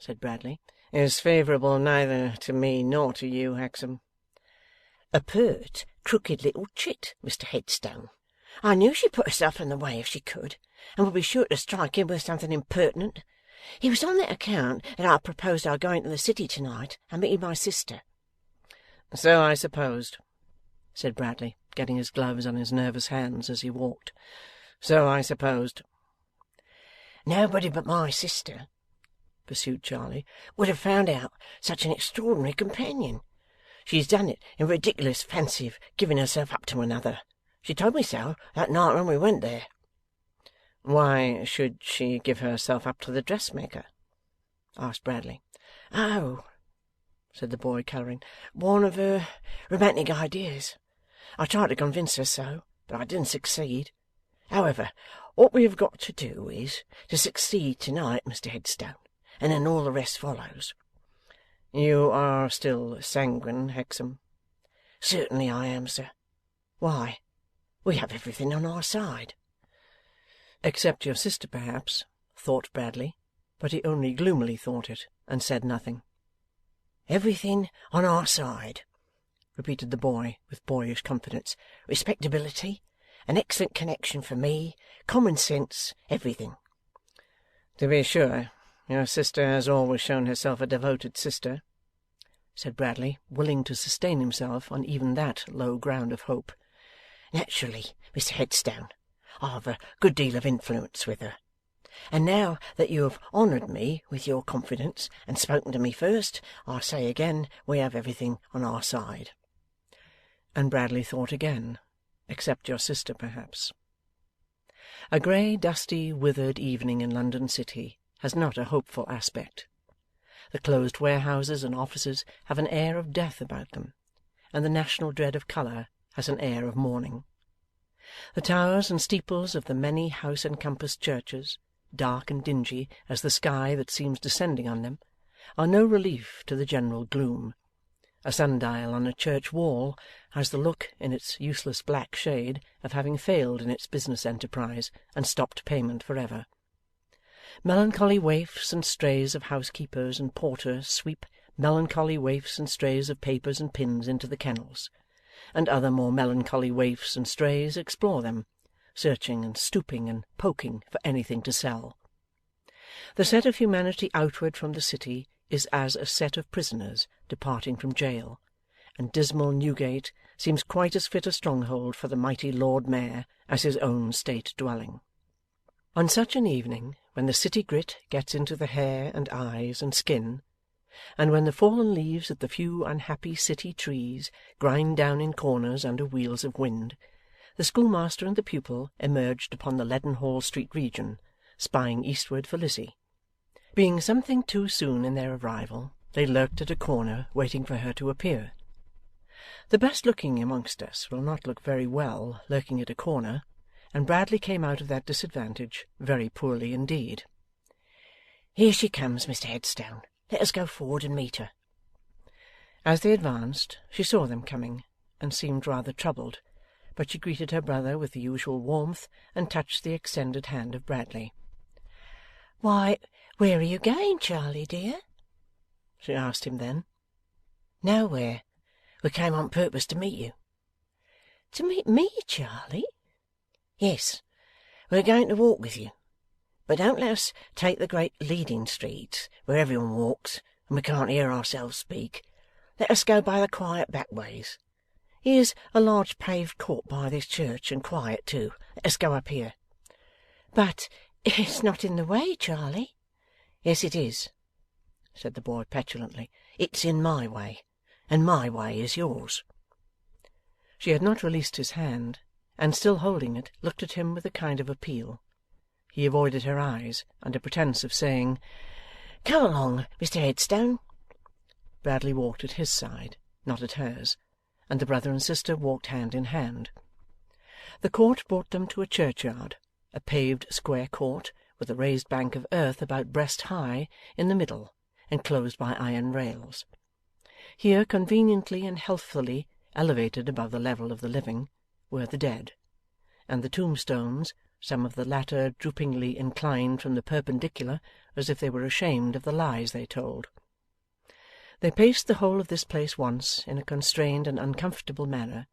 said Bradley, 'is favourable neither to me nor to you, Hexam.' 'A pert, crooked little chit, Mr Headstone. I knew she'd put herself in the way if she could, and would be sure to strike in with something impertinent. It was on that account that I proposed our going to the city to-night and meeting my sister.' 'So I supposed,' said Bradley, getting his gloves on his nervous hands as he walked. 'So I supposed.' 'Nobody but my sister,' pursued Charley, 'would have found out such an extraordinary companion. She's done it in ridiculous fancy of giving herself up to another. She told me so that night when we went there.' 'Why should she give herself up to the dressmaker?' asked Bradley. 'Oh,' said the boy, colouring, 'one of her romantic ideas. I tried to convince her so, but I didn't succeed. However, what we have got to do is to succeed to-night, Mr Headstone, and then all the rest follows.' 'You are still sanguine, Hexam?' 'Certainly I am, sir. Why, we have everything on our side.' 'Except your sister, perhaps,' thought Bradley, but he only gloomily thought it, and said nothing. 'Everything on our side,' repeated the boy with boyish confidence. 'Respectability, an excellent connection for me, common sense, everything.' 'To be sure, your sister has always shown herself a devoted sister,' said Bradley, willing to sustain himself on even that low ground of hope. 'Naturally, Mr Headstone, I've a good deal of influence with her. And now that you have honoured me with your confidence and spoken to me first, I say again, we have everything on our side.' And Bradley thought again, except your sister, perhaps. A grey, dusty, withered evening in London City has not a hopeful aspect. The closed warehouses and offices have an air of death about them, and the national dread of colour has an air of mourning. The towers and steeples of the many house-encompassed churches, dark and dingy as the sky that seems descending on them, are no relief to the general gloom. A sundial on a church wall has the look, in its useless black shade, of having failed in its business enterprise and stopped payment for ever. Melancholy waifs and strays of housekeepers and porters sweep melancholy waifs and strays of papers and pins into the kennels, and other more melancholy waifs and strays explore them, searching and stooping and poking for anything to sell. The set of humanity outward from the city is as a set of prisoners departing from jail, and dismal Newgate seems quite as fit a stronghold for the mighty Lord Mayor as his own state dwelling. On such an evening, when the city grit gets into the hair and eyes and skin, and when the fallen leaves of the few unhappy city trees grind down in corners under wheels of wind, the schoolmaster and the pupil emerged upon the Leadenhall Street region, spying eastward for Lizzie. Being something too soon in their arrival, they lurked at a corner, waiting for her to appear. The best-looking amongst us will not look very well lurking at a corner, and Bradley came out of that disadvantage very poorly indeed. 'Here she comes, Mr Headstone. Let us go forward and meet her.' As they advanced, she saw them coming, and seemed rather troubled, but she greeted her brother with the usual warmth, and touched the extended hand of Bradley. 'Why, where are you going, Charley dear?' she asked him then. 'Nowhere. We came on purpose to meet you.' 'To meet me, Charley?' 'Yes. We're going to walk with you. But don't let us take the great leading streets, where everyone walks, and we can't hear ourselves speak. Let us go by the quiet back ways. Here's a large paved court by this church, and quiet too. Let us go up here.' 'But it's not in the way, Charley.' 'Yes, it is,' said the boy petulantly. 'It's in my way, and my way is yours.' She had not released his hand, and still holding it, looked at him with a kind of appeal. He avoided her eyes, under pretence of saying, 'Come along, Mr Headstone.' Bradley walked at his side, not at hers, and the brother and sister walked hand in hand. The court brought them to a churchyard, a paved square court, with a raised bank of earth about breast high in the middle, enclosed by iron rails. Here, conveniently and healthfully elevated above the level of the living, were the dead, and the tombstones, some of the latter droopingly inclined from the perpendicular, as if they were ashamed of the lies they told. They paced the whole of this place once, in a constrained and uncomfortable manner,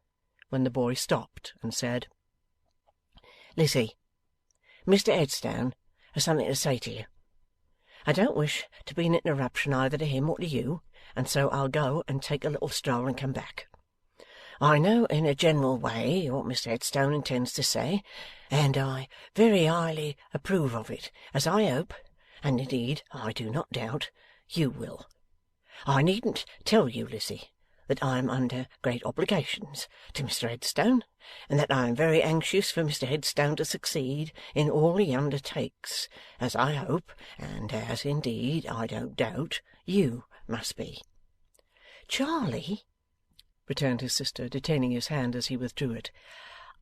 when the boy stopped and said, "Lizzie, Mr Headstone has something to say to you. I don't wish to be an interruption either to him or to you, and so I'll go and take a little stroll and come back. I know in a general way what Mr Headstone intends to say, and I very highly approve of it, as I hope, and indeed I do not doubt, you will. I needn't tell you, Lizzie, that I am under great obligations to Mr Headstone, and that I am very anxious for Mr Headstone to succeed in all he undertakes, as I hope, and as indeed I don't doubt, you must be." "Charley," returned his sister, detaining his hand as he withdrew it,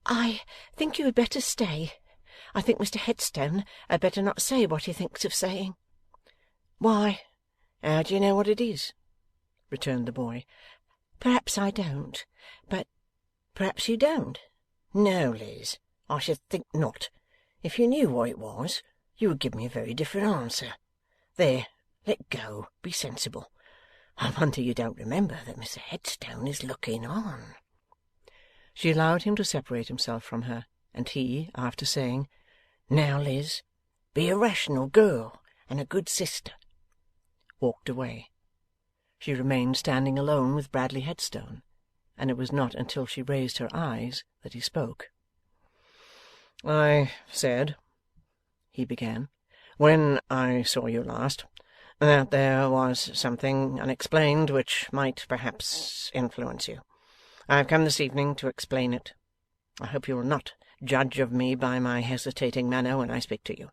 "I think you had better stay. I think Mr Headstone had better not say what he thinks of saying." "Why, how do you know what it is?" returned the boy. "Perhaps I don't, but—" "Perhaps you don't? No, Liz, I should think not. If you knew what it was, you would give me a very different answer. There, let go, be sensible. I wonder you don't remember that Mr Headstone is looking on." She allowed him to separate himself from her, and he, after saying, "Now, Liz, be a rational girl and a good sister," walked away. She remained standing alone with Bradley Headstone, and it was not until she raised her eyes that he spoke. "I said," he began, "when I saw you last, that there was something unexplained which might perhaps influence you. I have come this evening to explain it. I hope you will not judge of me by my hesitating manner when I speak to you.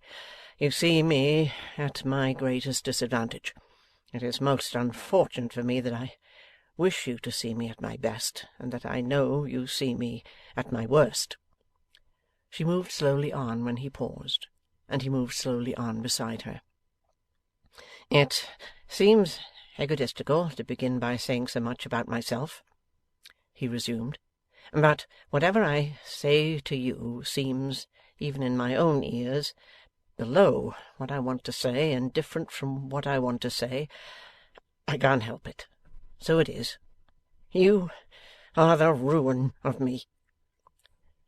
You see me at my greatest disadvantage. It is most unfortunate for me that I wish you to see me at my best, and that I know you see me at my worst." She moved slowly on when he paused, and he moved slowly on beside her. "It seems egotistical to begin by saying so much about myself," he resumed, "but whatever I say to you seems, even in my own ears, below what I want to say, and different from what I want to say. I can't help it. So it is. You are the ruin of me."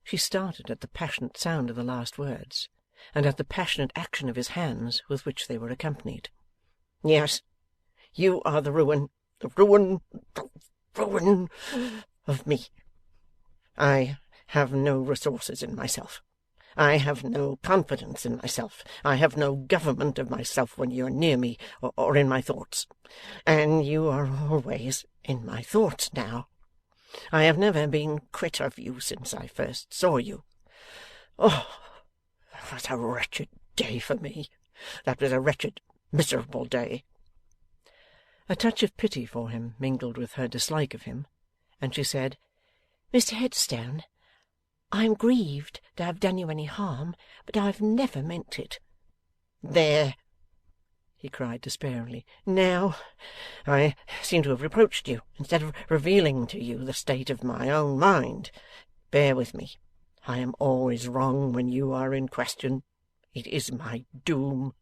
She started at the passionate sound of the last words, and at the passionate action of his hands with which they were accompanied. "Yes, you are the ruin of me. I have no resources in myself. I have no confidence in myself. I have no government of myself when you are near me or in my thoughts. And you are always in my thoughts now. I have never been quit of you since I first saw you. Oh, that was a wretched day for me. That was a wretched, miserable day." A touch of pity for him mingled with her dislike of him, and she said, "Mr Headstone, I am grieved to have done you any harm, but I have never meant it." "There!" he cried despairingly. "Now I seem to have reproached you, instead of revealing to you the state of my own mind. Bear with me. I am always wrong when you are in question. It is my doom."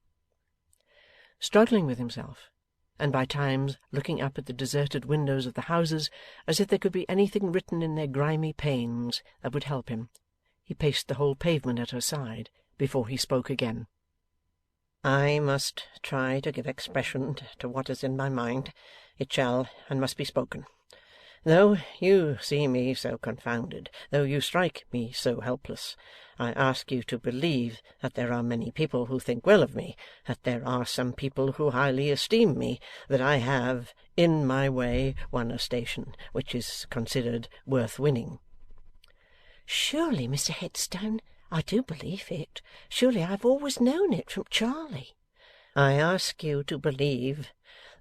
Struggling with himself, and by times looking up at the deserted windows of the houses as if there could be anything written in their grimy panes that would help him, he paced the whole pavement at her side before he spoke again. "I must try to give expression to what is in my mind. It shall and must be spoken. Though you see me so confounded, though you strike me so helpless, I ask you to believe that there are many people who think well of me, that there are some people who highly esteem me, that I have, in my way, won a station which is considered worth winning." "Surely, Mr Headstone, I do believe it. Surely I have always known it from Charley." "I ask you to believe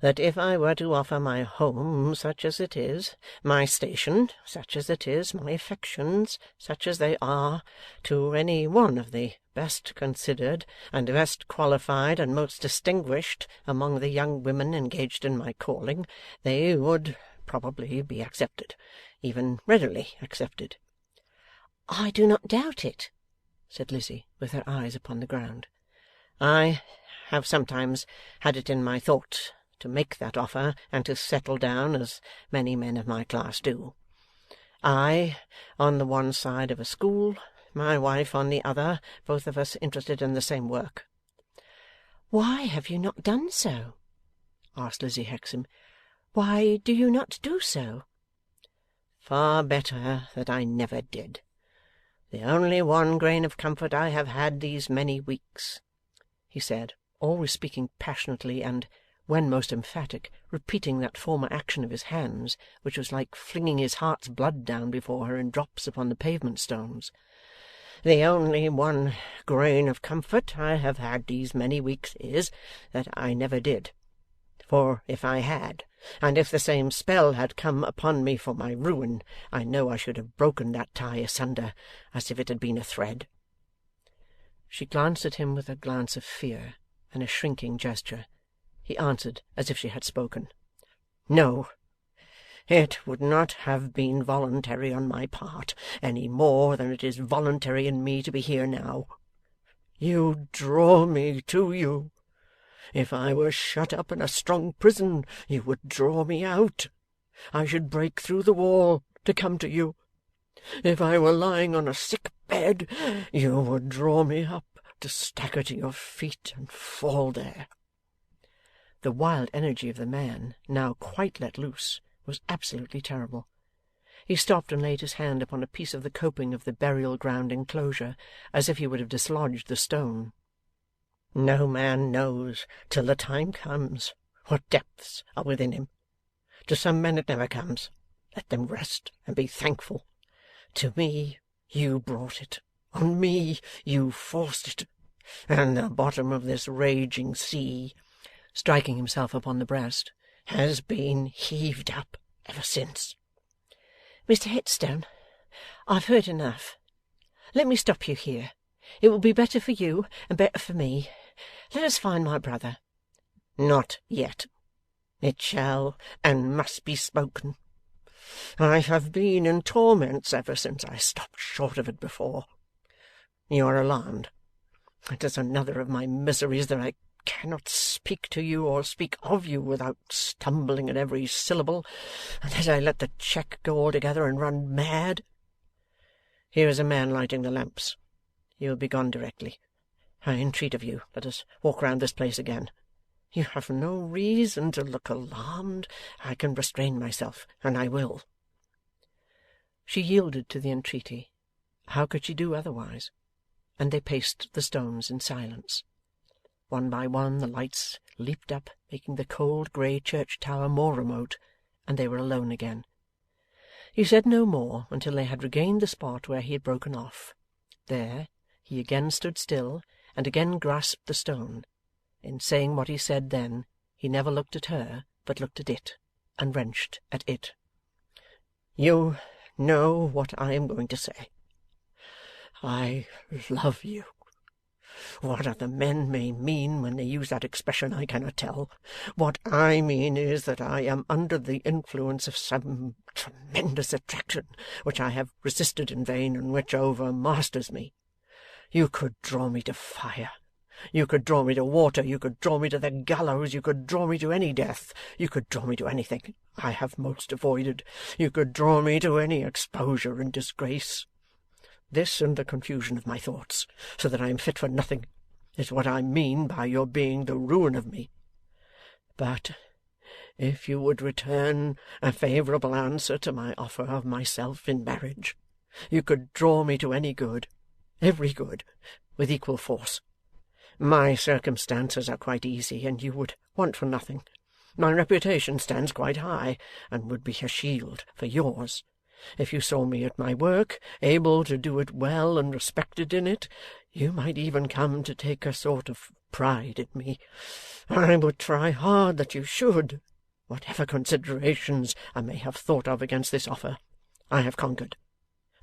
that if I were to offer my home such as it is, my station such as it is, my affections such as they are, to any one of the best considered, and best qualified, and most distinguished among the young women engaged in my calling, they would probably be accepted, even readily accepted.' 'I do not doubt it,' said Lizzie, with her eyes upon the ground. 'I have sometimes had it in my thought to make that offer, and to settle down, as many men of my class do. I, on the one side of a school, my wife on the other, both of us interested in the same work.' 'Why have you not done so?' asked Lizzie Hexam. 'Why do you not do so?' 'Far better that I never did. The only one grain of comfort I have had these many weeks,' he said, always speaking passionately, and, when most emphatic, repeating that former action of his hands, which was like flinging his heart's blood down before her in drops upon the pavement stones. 'The only one grain of comfort I have had these many weeks is, that I never did. For if I had, and if the same spell had come upon me for my ruin, I know I should have broken that tie asunder, as if it had been a thread.' She glanced at him with a glance of fear, and a shrinking gesture. He answered as if she had spoken. 'No, it would not have been voluntary on my part, any more than it is voluntary in me to be here now. You draw me to you. If I were shut up in a strong prison, you would draw me out. I should break through the wall to come to you. If I were lying on a sick bed, you would draw me up to stagger to your feet and fall there.' The wild energy of the man, now quite let loose, was absolutely terrible. He stopped and laid his hand upon a piece of the coping of the burial-ground enclosure, as if he would have dislodged the stone. 'No man knows, till the time comes, what depths are within him. To some men it never comes. Let them rest and be thankful. To me you brought it. On me you forced it. And the bottom of this raging sea,' striking himself upon the breast, 'has been heaved up ever since.' 'Mr Headstone, I have heard enough. Let me stop you here. It will be better for you, and better for me. Let us find my brother.' 'Not yet. It shall and must be spoken. I have been in torments ever since I stopped short of it before. You are alarmed. It is another of my miseries that I cannot speak to you or speak of you without stumbling at every syllable, and that I let the cheque go altogether and run mad. Here is a man lighting the lamps. He will be gone directly. I entreat of you, let us walk round this place again. You have no reason to look alarmed. I can restrain myself, and I will.' She yielded to the entreaty. How could she do otherwise? And they paced the stones in silence. One by one the lights leaped up, making the cold grey church tower more remote, and they were alone again. He said no more until they had regained the spot where he had broken off. There, he again stood still, and again grasped the stone. In saying what he said then, he never looked at her, but looked at it, and wrenched at it. 'You know what I am going to say. I love you. What other men may mean when they use that expression I cannot tell. What I mean is that I am under the influence of some tremendous attraction which I have resisted in vain, and which overmasters me. You could draw me to fire. You could draw me to water. You could draw me to the gallows. You could draw me to any death. You could draw me to anything I have most avoided. You could draw me to any exposure and disgrace. This and the confusion of my thoughts, so that I am fit for nothing, is what I mean by your being the ruin of me. But if you would return a favourable answer to my offer of myself in marriage, you could draw me to any good, every good, with equal force. My circumstances are quite easy, and you would want for nothing. My reputation stands quite high, and would be a shield for yours. If you saw me at my work, able to do it well and respected in it, you might even come to take a sort of pride in me. I would try hard that you should. Whatever considerations I may have thought of against this offer, I have conquered,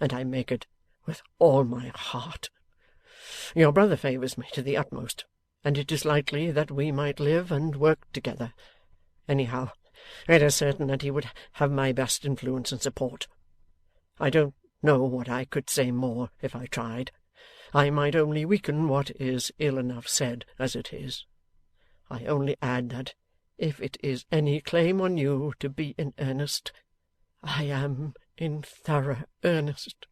and I make it with all my heart. Your brother favours me to the utmost, and it is likely that we might live and work together. Anyhow, it is certain that he would have my best influence and support. I don't know what I could say more if I tried. I might only weaken what is ill enough said as it is. I only add that if it is any claim on you to be in earnest, I am in thorough earnest,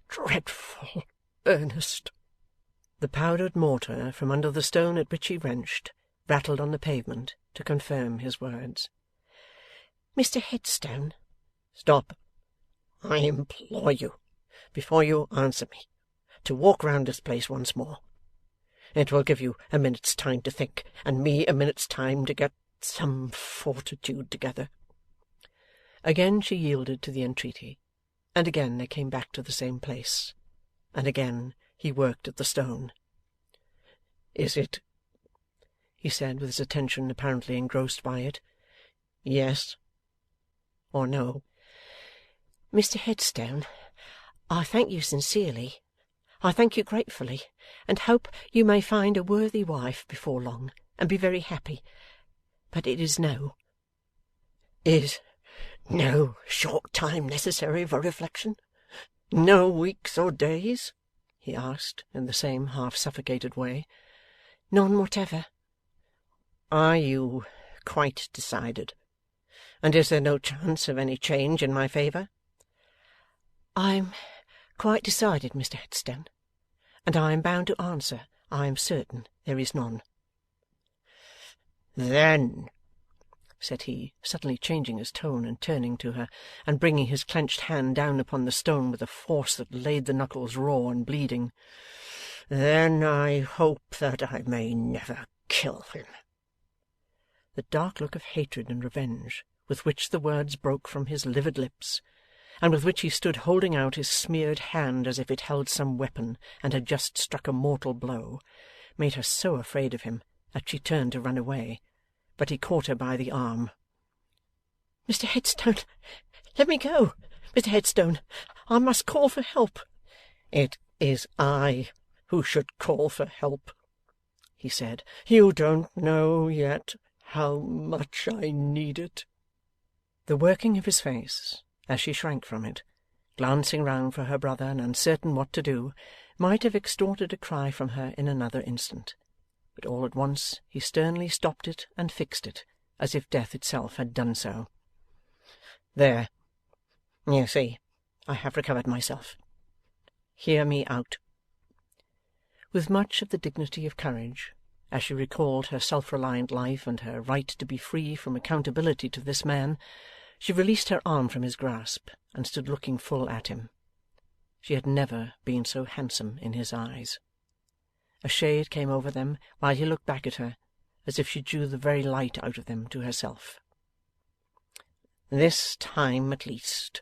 dreadful earnest.' The powdered mortar from under the stone at which he wrenched rattled on the pavement to confirm his words. 'Mr Headstone.' 'Stop! I implore you, before you answer me, to walk round this place once more. It will give you a minute's time to think, and me a minute's time to get some fortitude together.' Again she yielded to the entreaty, and again they came back to the same place, and again he worked at the stone. 'Is it,' he said, with his attention apparently engrossed by it, 'yes or no?' 'Mr Headstone, I thank you sincerely. I thank you gratefully, and hope you may find a worthy wife before long, and be very happy. But it is no.' 'Is no short time necessary for reflection? No weeks or days?' he asked, in the same half-suffocated way. 'None whatever.' 'Are you quite decided? And is there no chance of any change in my favour?' 'I am quite decided, Mr Headstone, and I am bound to answer, I am certain there is none.' 'Then,' said he, suddenly changing his tone and turning to her, and bringing his clenched hand down upon the stone with a force that laid the knuckles raw and bleeding, 'then I hope that I may never kill him.' The dark look of hatred and revenge with which the words broke from his livid lips, and with which he stood holding out his smeared hand as if it held some weapon and had just struck a mortal blow, made her so afraid of him that she turned to run away. But he caught her by the arm. 'Mr Headstone, let me go. Mr Headstone, I must call for help.' 'It is I who should call for help,' he said. 'You don't know yet how much I need it.' The working of his face, as she shrank from it, glancing round for her brother and uncertain what to do, might have extorted a cry from her in another instant. But all at once he sternly stopped it and fixed it, as if death itself had done so. 'There! You see, I have recovered myself. Hear me out.' With much of the dignity of courage, as she recalled her self-reliant life and her right to be free from accountability to this man, she released her arm from his grasp and stood looking full at him. She had never been so handsome in his eyes. A shade came over them while he looked back at her, as if she drew the very light out of them to herself. 'This time at least,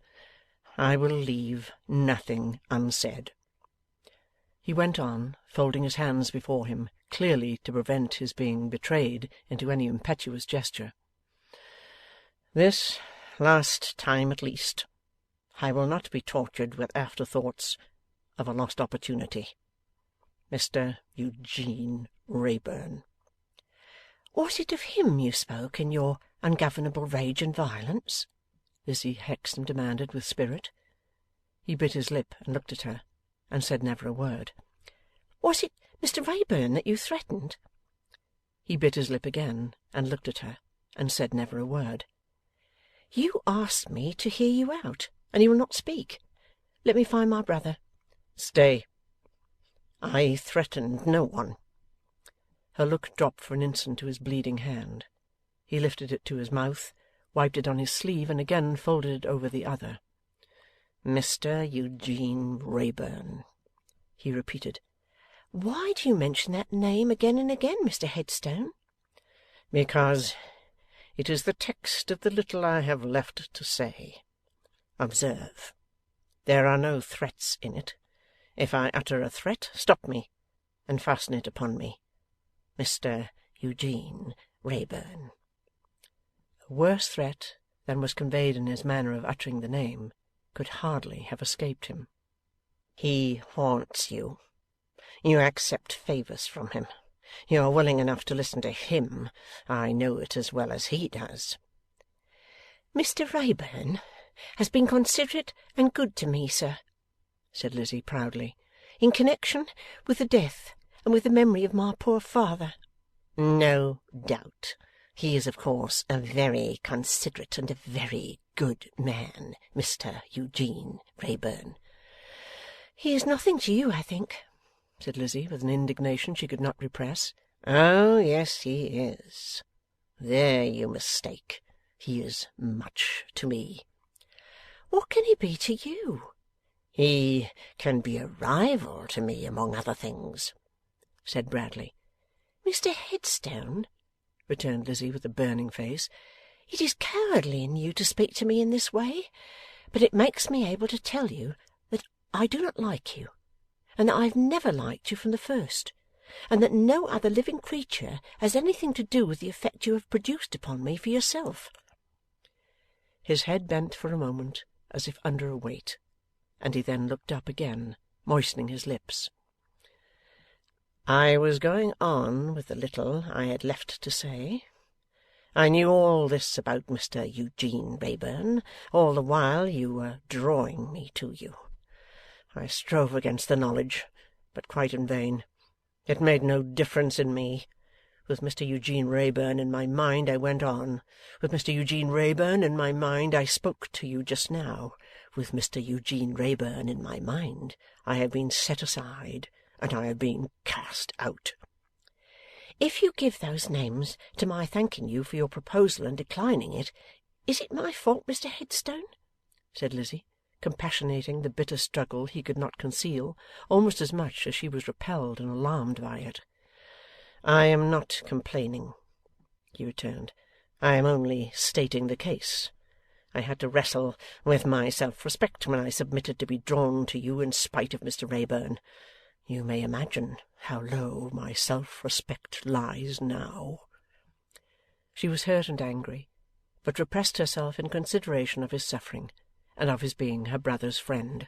I will leave nothing unsaid,' he went on, folding his hands before him, clearly to prevent his being betrayed into any impetuous gesture. 'This last time at least, I will not be tortured with afterthoughts of a lost opportunity. Mr Eugene Wrayburn.' 'Was it of him you spoke in your ungovernable rage and violence?' Lizzie Hexam demanded with spirit. He bit his lip and looked at her, and said never a word. 'Was it Mr Wrayburn that you threatened?' He bit his lip again, and looked at her, and said never a word. 'You asked me to hear you out, and you will not speak. Let me find my brother.' 'Stay. I threatened no one.' Her look dropped for an instant to his bleeding hand. He lifted it to his mouth, wiped it on his sleeve, and again folded it over the other. 'Mr Eugene Wrayburn,' he repeated. 'Why do you mention that name again and again, Mr Headstone?' 'Because it is the text of the little I have left to say. Observe. There are no threats in it. If I utter a threat, stop me, and fasten it upon me. Mr Eugene Wrayburn.' A worse threat than was conveyed in his manner of uttering the name could hardly have escaped him. 'He haunts you. You accept favours from him. You are willing enough to listen to him. I know it as well as he does.' 'Mr Wrayburn has been considerate and good to me, sir,' said Lizzie proudly, 'in connection with the death and with the memory of my poor father.' 'No doubt. He is, of course, a very considerate and a very good man, Mr Eugene Wrayburn.' 'He is nothing to you, I think,' said Lizzie, with an indignation she could not repress. 'Oh, yes, he is. There you mistake. He is much to me.' 'What can he be to you?' 'He can be a rival to me, among other things,' said Bradley. 'Mr Headstone,' returned Lizzie with a burning face, 'it is cowardly in you to speak to me in this way, but it makes me able to tell you that I do not like you, and that I have never liked you from the first, and that no other living creature has anything to do with the effect you have produced upon me for yourself.' His head bent for a moment, as if under a weight, and he then looked up again, moistening his lips. 'I was going on with the little I had left to say. I knew all this about Mr Eugene Wrayburn, all the while you were drawing me to you. I strove against the knowledge, but quite in vain. It made no difference in me. With Mr Eugene Wrayburn in my mind, I went on. With Mr Eugene Wrayburn in my mind, I spoke to you just now. With Mr Eugene Wrayburn in my mind, I have been set aside, and I have been cast out.' 'If you give those names to my thanking you for your proposal and declining it, is it my fault, Mr Headstone?' said Lizzie, compassionating the bitter struggle he could not conceal, almost as much as she was repelled and alarmed by it. 'I am not complaining,' he returned. 'I am only stating the case. I had to wrestle with my self-respect when I submitted to be drawn to you in spite of Mr Wrayburn. You may imagine how low my self-respect lies now.' She was hurt and angry, but repressed herself in consideration of his suffering, and of his being her brother's friend.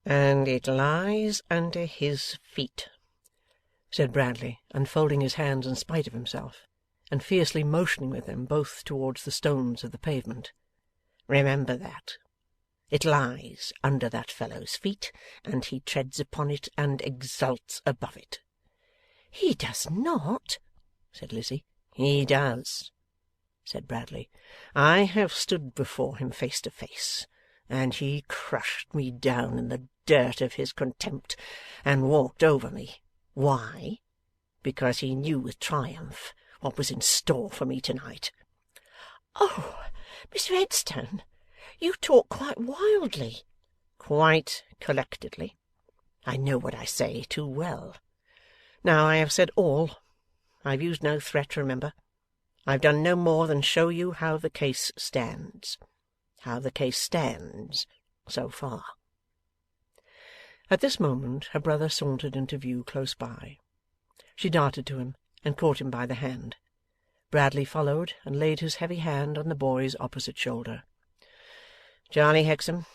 'And it lies under his feet,' said Bradley, unfolding his hands in spite of himself, and fiercely motioning with them both towards the stones of the pavement. 'Remember that. It lies under that fellow's feet, and he treads upon it and exults above it.' 'He does not,' said Lizzie. 'He does,' said Bradley. 'I have stood before him face to face, and he crushed me down in the dirt of his contempt, and walked over me. Why? Because he knew with triumph what was in store for me tonight.' 'Oh, Mr Headstone, you talk quite wildly.' 'Quite collectedly. I know what I say too well. Now I have said all. I have used no threat, remember. I have done no more than show you how the case stands. How the case stands, so far.' At this moment her brother sauntered into view close by. She darted to him, and caught him by the hand. Bradley followed, and laid his heavy hand on the boy's opposite shoulder. 'Charley Hexam,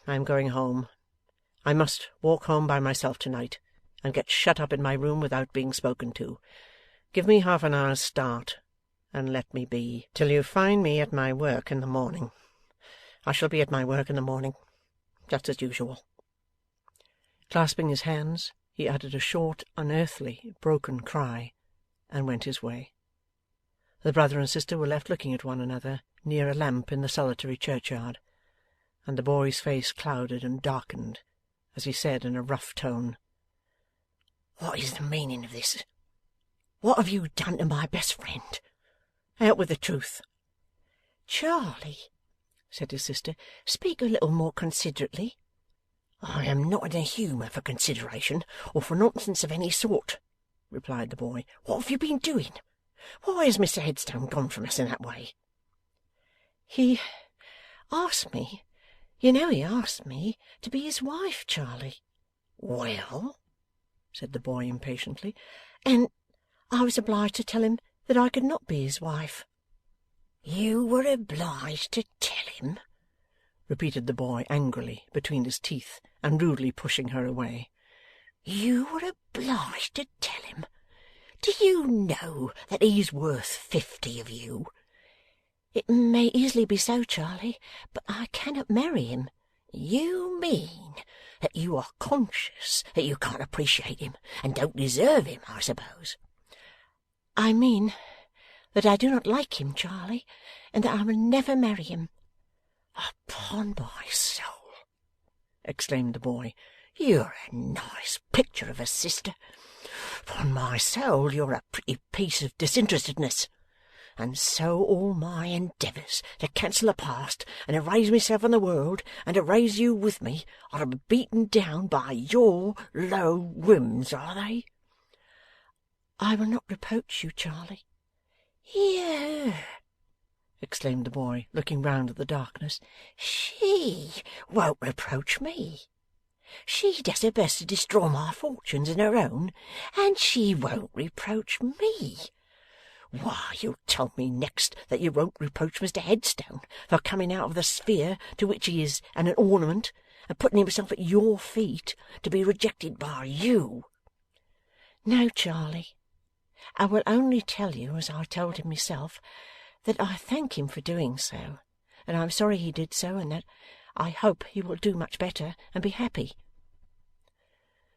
I am going home. I must walk home by myself to-night, and get shut up in my room without being spoken to. Give me half an hour's start, and let me be, till you find me at my work in the morning. I shall be at my work in the morning, just as usual.' Clasping his hands, he uttered a short, unearthly, broken cry, and went his way. The brother and sister were left looking at one another near a lamp in the solitary churchyard, and the boy's face clouded and darkened as he said in a rough tone, 'What is the meaning of this? What have you done to my best friend? Out with the truth.' 'Charley,' said his sister, 'speak a little more considerately.' 'I am not in a humour for consideration, or for nonsense of any sort,' replied the boy. 'What have you been doing? Why has Mr Headstone gone from us in that way?' 'He asked me, you know he asked me to be his wife, Charley.' 'Well?' said the boy impatiently. 'And I was obliged to tell him that I could not be his wife.' 'You were obliged to tell him?' repeated the boy angrily between his teeth, and rudely pushing her away. You were obliged to tell him? Do you know that he's worth 50 of you? It may easily be so, Charley, but I cannot marry him. You mean that you are conscious that you can't appreciate him, and don't deserve him, I suppose? I mean that I do not like him, Charley, and that I will never marry him. Upon my soul, exclaimed the boy, you're a nice picture of a sister. Upon my soul, you're a pretty piece of disinterestedness. And so all my endeavours to cancel the past, and erase myself from the world, and erase you with me, are to be beaten down by your low whims, are they? I will not reproach you, Charley. Hear her! Exclaimed the boy, looking round at the darkness. She won't reproach me. She does her best to destroy my fortunes and her own, and she won't reproach me. Why, you told me next that you won't reproach Mr. Headstone for coming out of the sphere to which he is an ornament, and putting himself at your feet to be rejected by you. No, Charley. I will only tell you, as I told him myself, that I thank him for doing so, and I am sorry he did so, and that I hope he will do much better and be happy.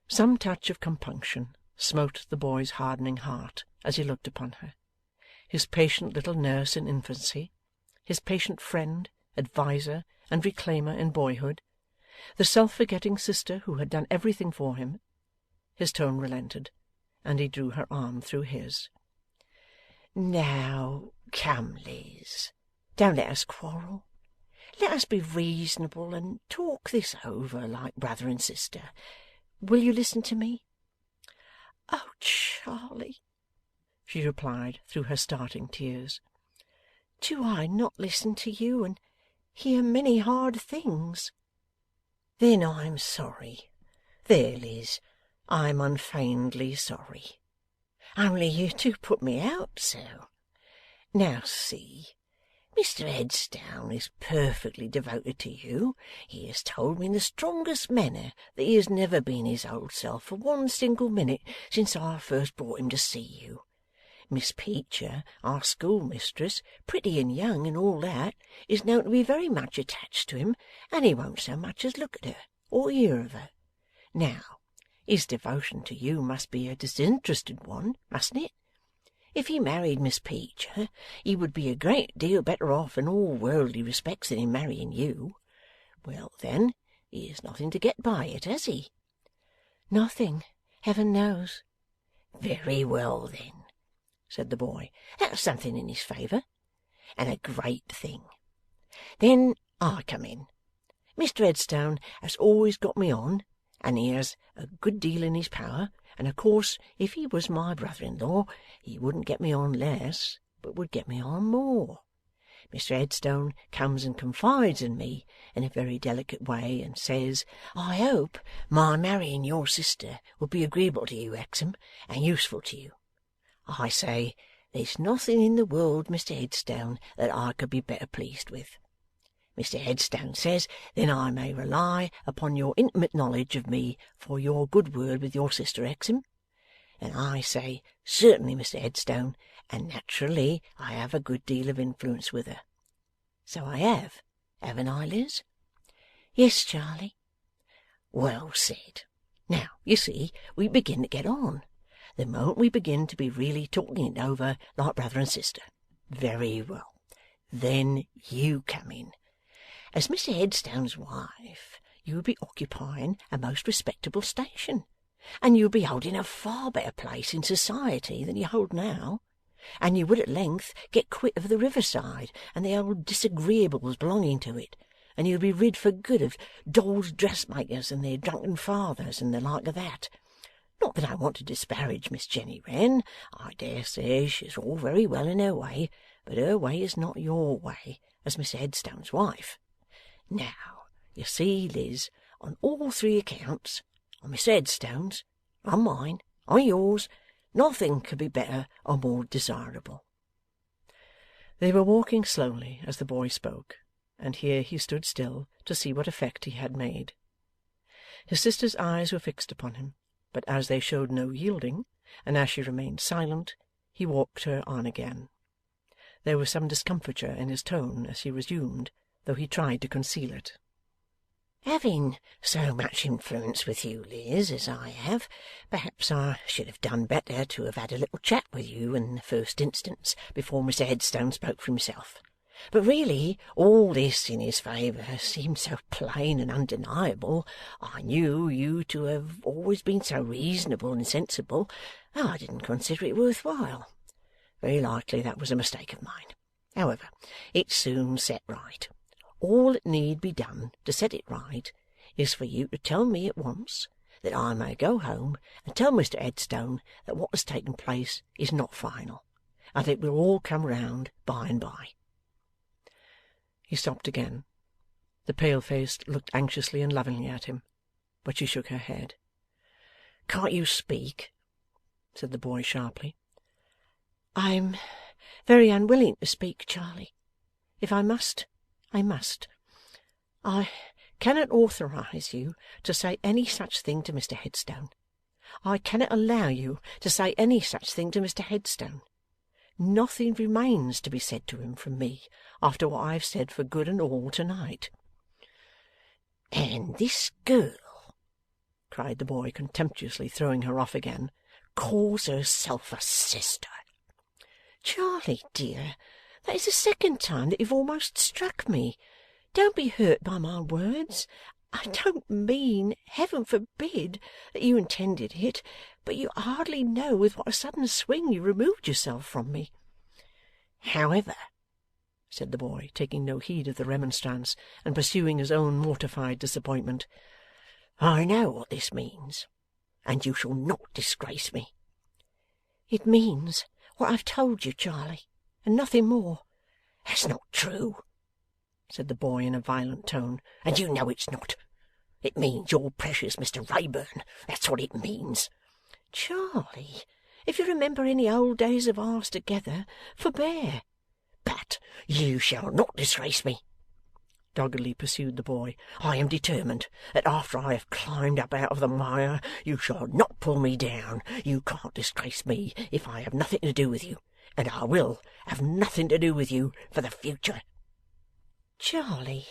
Some touch of compunction smote the boy's hardening heart as he looked upon her. His patient little nurse in infancy, his patient friend, adviser, and reclaimer in boyhood, the self-forgetting sister who had done everything for him. His tone relented, and he drew her arm through his. Now, come, Liz, don't let us quarrel. Let us be reasonable and talk this over like brother and sister. Will you listen to me? Oh, Charley, she replied through her starting tears, do I not listen to you and hear many hard things? Then I'm sorry. There, Liz, I'm unfeignedly sorry. Only you do put me out so. Now see, Mr. Headstone is perfectly devoted to you. He has told me in the strongest manner that he has never been his old self for one single minute since I first brought him to see you. Miss Peecher, our schoolmistress, pretty and young and all that, is known to be very much attached to him, and he won't so much as look at her or hear of her. Now, his devotion to you must be a disinterested one, mustn't it? If he married Miss Peecher, he would be a great deal better off in all worldly respects than in marrying you. Well, then, he has nothing to get by it, has he? Nothing, heaven knows. Very well, then, said the boy. That's something in his favour, and a great thing. Then I come in. Mr. Headstone has always got me on, and he has a good deal in his power, and of course if he was my brother-in-law he wouldn't get me on less, but would get me on more. Mr. Headstone comes and confides in me in a very delicate way, and says, I hope my marrying your sister will be agreeable to you, Hexam, and useful to you. I say, there's nothing in the world, Mr. Headstone, that I could be better pleased with. Mr. Headstone says, then I may rely upon your intimate knowledge of me for your good word with your sister, Hexam. And I say, certainly, Mr. Headstone, and naturally I have a good deal of influence with her. So I have, haven't I, Liz? Yes, Charley. Well said. Now, you see, we begin to get on. The moment we begin to be really talking it over like brother and sister. Very well. Then you come in. As Mr. Headstone's wife, you will be occupying a most respectable station, and you will be holding a far better place in society than you hold now, and you would at length get quit of the riverside and the old disagreeables belonging to it, and you'll be rid for good of dolls' dressmakers and their drunken fathers and the like of that. Not that I want to disparage Miss Jenny Wren. I dare say she's all very well in her way, but her way is not your way, as Mr. Headstone's wife. Now, you see, Liz, on all three accounts, on Mr. Headstone's, on mine, on yours, nothing could be better or more desirable. They were walking slowly as the boy spoke, and here he stood still to see what effect he had made. His sister's eyes were fixed upon him, but as they showed no yielding, and as she remained silent, he walked her on again. There was some discomfiture in his tone as he resumed, though he tried to conceal it. Having so much influence with you, Liz, as I have, perhaps I should have done better to have had a little chat with you in the first instance, before Mr Headstone spoke for himself. But really, all this in his favour seemed so plain and undeniable. I knew you to have always been so reasonable and sensible, I didn't consider it worth while. Very likely that was a mistake of mine. However, it's soon set right. All that need be done to set it right is for you to tell me at once, that I may go home and tell Mr Headstone that what has taken place is not final, and that it will all come round by and by. He stopped again. The pale-face looked anxiously and lovingly at him, but she shook her head. Can't you speak? Said the boy sharply. I am very unwilling to speak, Charley. If I must, I must. I cannot authorise you to say any such thing to Mr Headstone. I cannot allow you to say any such thing to Mr Headstone. Nothing remains to be said to him from me after what I have said for good and all to-night. And this girl, cried the boy, contemptuously throwing her off again, calls herself a sister. Charley, dear, that is the second time that you've almost struck me. Don't be hurt by my words. I don't mean, heaven forbid, that you intended it, but you hardly know with what a sudden swing you removed yourself from me. However, said the boy, taking no heed of the remonstrance, and pursuing his own mortified disappointment, I know what this means, and you shall not disgrace me. It means what I've told you, Charley, and nothing more. That's not true, said the boy in a violent tone, and you know it's not. It means your precious Mr Wrayburn. That's what it means. Charley, if you remember any old days of ours together, forbear. But you shall not disgrace me, doggedly pursued the boy. I am determined that after I have climbed up out of the mire, you shall not pull me down. You can't disgrace me if I have nothing to do with you, and I will have nothing to do with you for the future. Charley,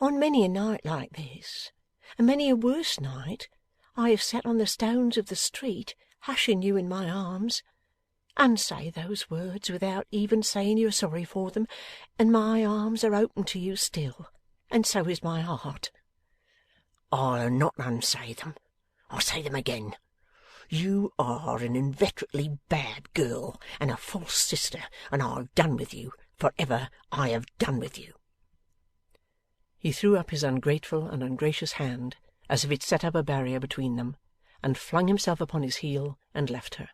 on many a night like this, and many a worse night, I have sat on the stones of the street, hushing you in my arms. Unsay those words without even saying you are sorry for them, and my arms are open to you still, and so is my heart. I'll not unsay them. I'll say them again. You are an inveterately bad girl, and a false sister, and I've done with you. For ever I have done with you. He threw up his ungrateful and ungracious hand, as if it set up a barrier between them, and flung himself upon his heel and left her.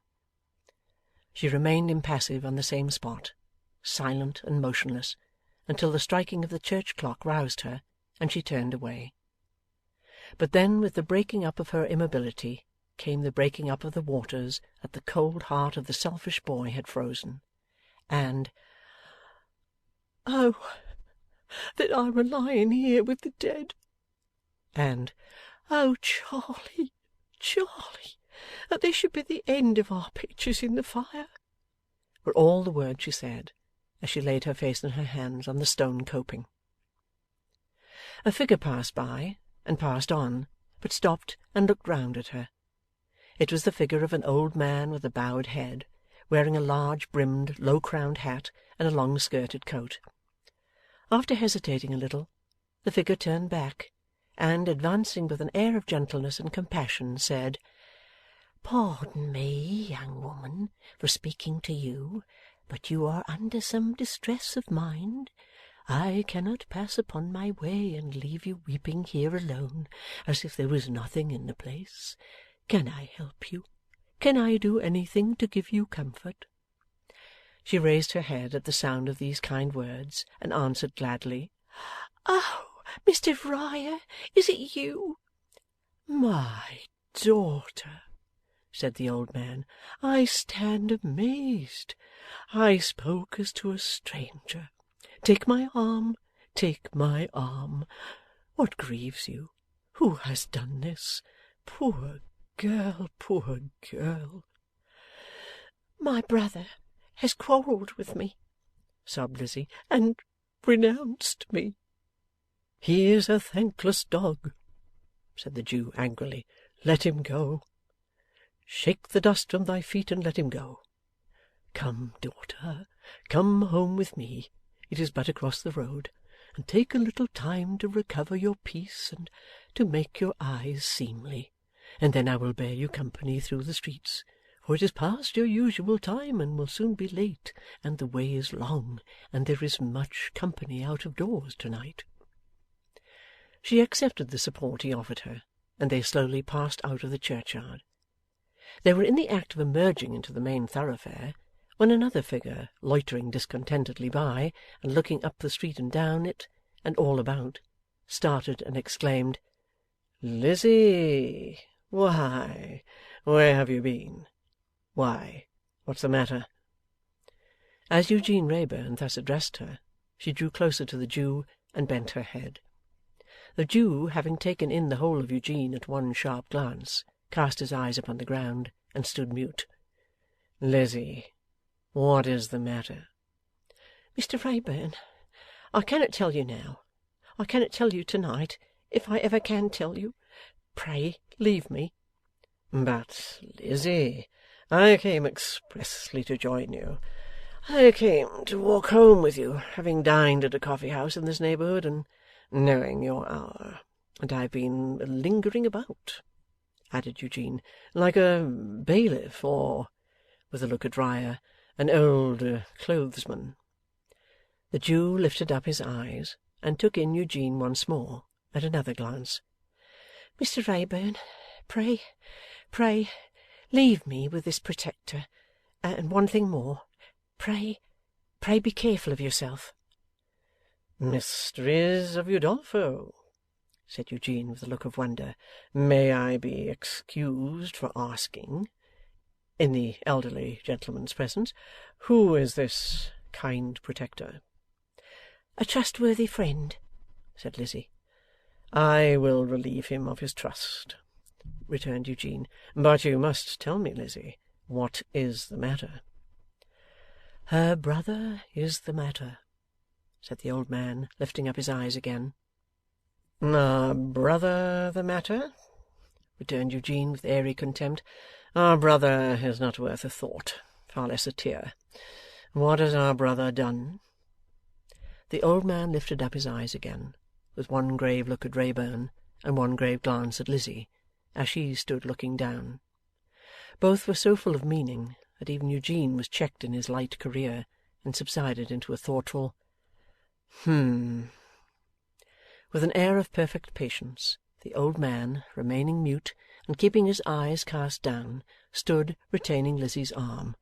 She remained impassive on the same spot, silent and motionless, until the striking of the church clock roused her, and she turned away. But then, with the breaking up of her immobility, came the breaking up of the waters that the cold heart of the selfish boy had frozen, and, "Oh, that I were lying here with the dead!" and, "Oh, Charley, Charley, that this should be the end of our pictures in the fire!" were all the words she said, as she laid her face in her hands on the stone coping. A figure passed by, and passed on, but stopped and looked round at her. It was the figure of an old man with a bowed head, wearing a large brimmed, low-crowned hat and a long-skirted coat. After hesitating a little, the figure turned back, and, advancing with an air of gentleness and compassion, said, "Pardon me, young woman, for speaking to you, but you are under some distress of mind. I cannot pass upon my way and leave you weeping here alone, as if there was nothing in the place. Can I help you? Can I do anything to give you comfort?" She raised her head at the sound of these kind words, and answered gladly, "Oh, Mr Riah, is it you?" "My daughter," said the old man, "I stand amazed. I spoke as to a stranger. Take my arm, take my arm. What grieves you? Who has done this? Poor girl, poor girl!' 'My brother has quarrelled with me,' sobbed Lizzie, 'and renounced me.' 'He is a thankless dog,' said the Jew angrily. 'Let him go. Shake the dust from thy feet, and let him go. Come, daughter, come home with me, it is but across the road, and take a little time to recover your peace and to make your eyes seemly, and then I will bear you company through the streets, for it is past your usual time, and will soon be late, and the way is long, and there is much company out of doors to-night.' She accepted the support he offered her, and they slowly passed out of the churchyard. They were in the act of emerging into the main thoroughfare, when another figure, loitering discontentedly by, and looking up the street and down it, and all about, started and exclaimed, 'Lizzie! Why, where have you been? Why, what's the matter?' As Eugene Wrayburn thus addressed her, she drew closer to the Jew and bent her head. The Jew, having taken in the whole of Eugene at one sharp glance, cast his eyes upon the ground, and stood mute. 'Lizzie, what is the matter?' 'Mr Wrayburn, I cannot tell you now. I cannot tell you to-night, if I ever can tell you. Pray leave me.' 'But, Lizzie, I came expressly to join you. I came to walk home with you, having dined at a coffee-house in this neighbourhood, and knowing your hour. And I have been lingering about,' added Eugene, 'like a bailiff, or,' with a look at Riah, 'an old clothesman.' The Jew lifted up his eyes, and took in Eugene once more, at another glance. 'Mr Wrayburn, pray leave me with this protector, and one thing more. Pray be careful of yourself.' 'Mysteries of Udolpho,' said Eugene with a look of wonder. 'May I be excused for asking, in the elderly gentleman's presence, who is this kind protector?' 'A trustworthy friend,' said Lizzie. 'I will relieve him of his trust,' returned Eugene. 'But you must tell me, Lizzie, what is the matter?' 'Her brother is the matter,' said the old man, lifting up his eyes again. 'Our brother the matter?' returned Eugene with airy contempt. 'Our brother is not worth a thought, far less a tear. What has our brother done?' The old man lifted up his eyes again, with one grave look at Wrayburn, and one grave glance at Lizzie, as she stood looking down. Both were so full of meaning that even Eugene was checked in his light career, and subsided into a thoughtful 'With an air of perfect patience, the old man, remaining mute, and keeping his eyes cast down, stood retaining Lizzie's arm,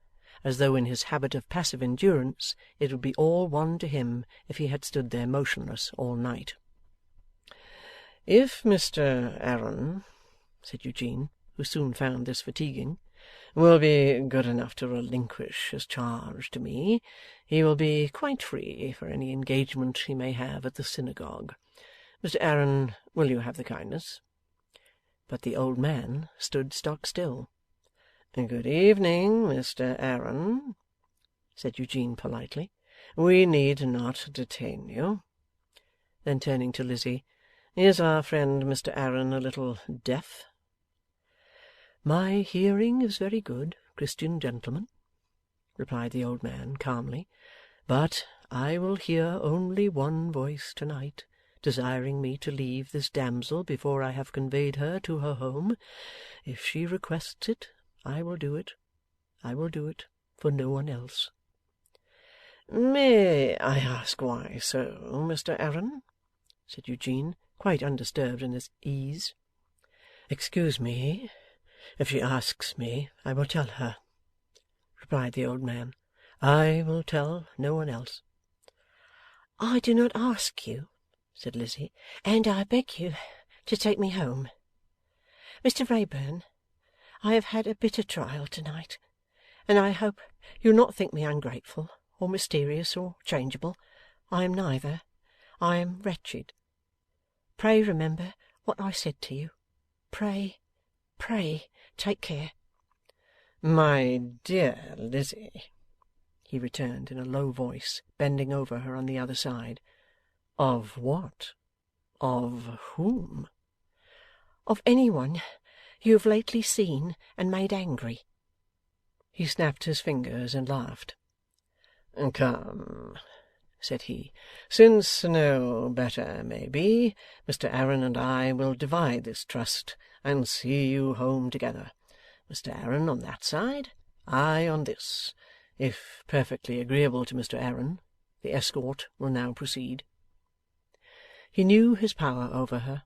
as though in his habit of passive endurance it would be all one to him if he had stood there motionless all night. 'If Mr Aaron,' said Eugene, who soon found this fatiguing, 'will be good enough to relinquish his charge to me, he will be quite free for any engagement he may have at the synagogue. Mr Aaron, will you have the kindness?' But the old man stood stock still. 'Good evening, Mr Aaron,' said Eugene politely. 'We need not detain you.' Then turning to Lizzie, 'Is our friend Mr Aaron a little deaf?' 'My hearing is very good, Christian gentleman,' replied the old man calmly, 'but I will hear only one voice to-night, desiring me to leave this damsel before I have conveyed her to her home. If she requests it, I will do it. I will do it for no one else.' 'May I ask why so, Mr Aaron?' said Eugene, quite undisturbed in his ease. 'Excuse me. If she asks me, I will tell her,' replied the old man. 'I will tell no one else.' 'I do not ask you,' said Lizzie, 'and I beg you to take me home. Mr Wrayburn, I have had a bitter trial to-night, and I hope you'll not think me ungrateful, or mysterious, or changeable. I am neither. I am wretched. Pray remember what I said to you. Pray Pray take care.' 'My dear Lizzie,' he returned in a low voice, bending over her on the other side. 'Of what? Of whom?' 'Of any one you have lately seen and made angry.' He snapped his fingers and laughed. 'Come,' said he, 'since no better may be, Mr Aaron and I will divide this trust, and see you home together. Mr Aaron on that side, I on this. If perfectly agreeable to Mr Aaron, the escort will now proceed.' He knew his power over her.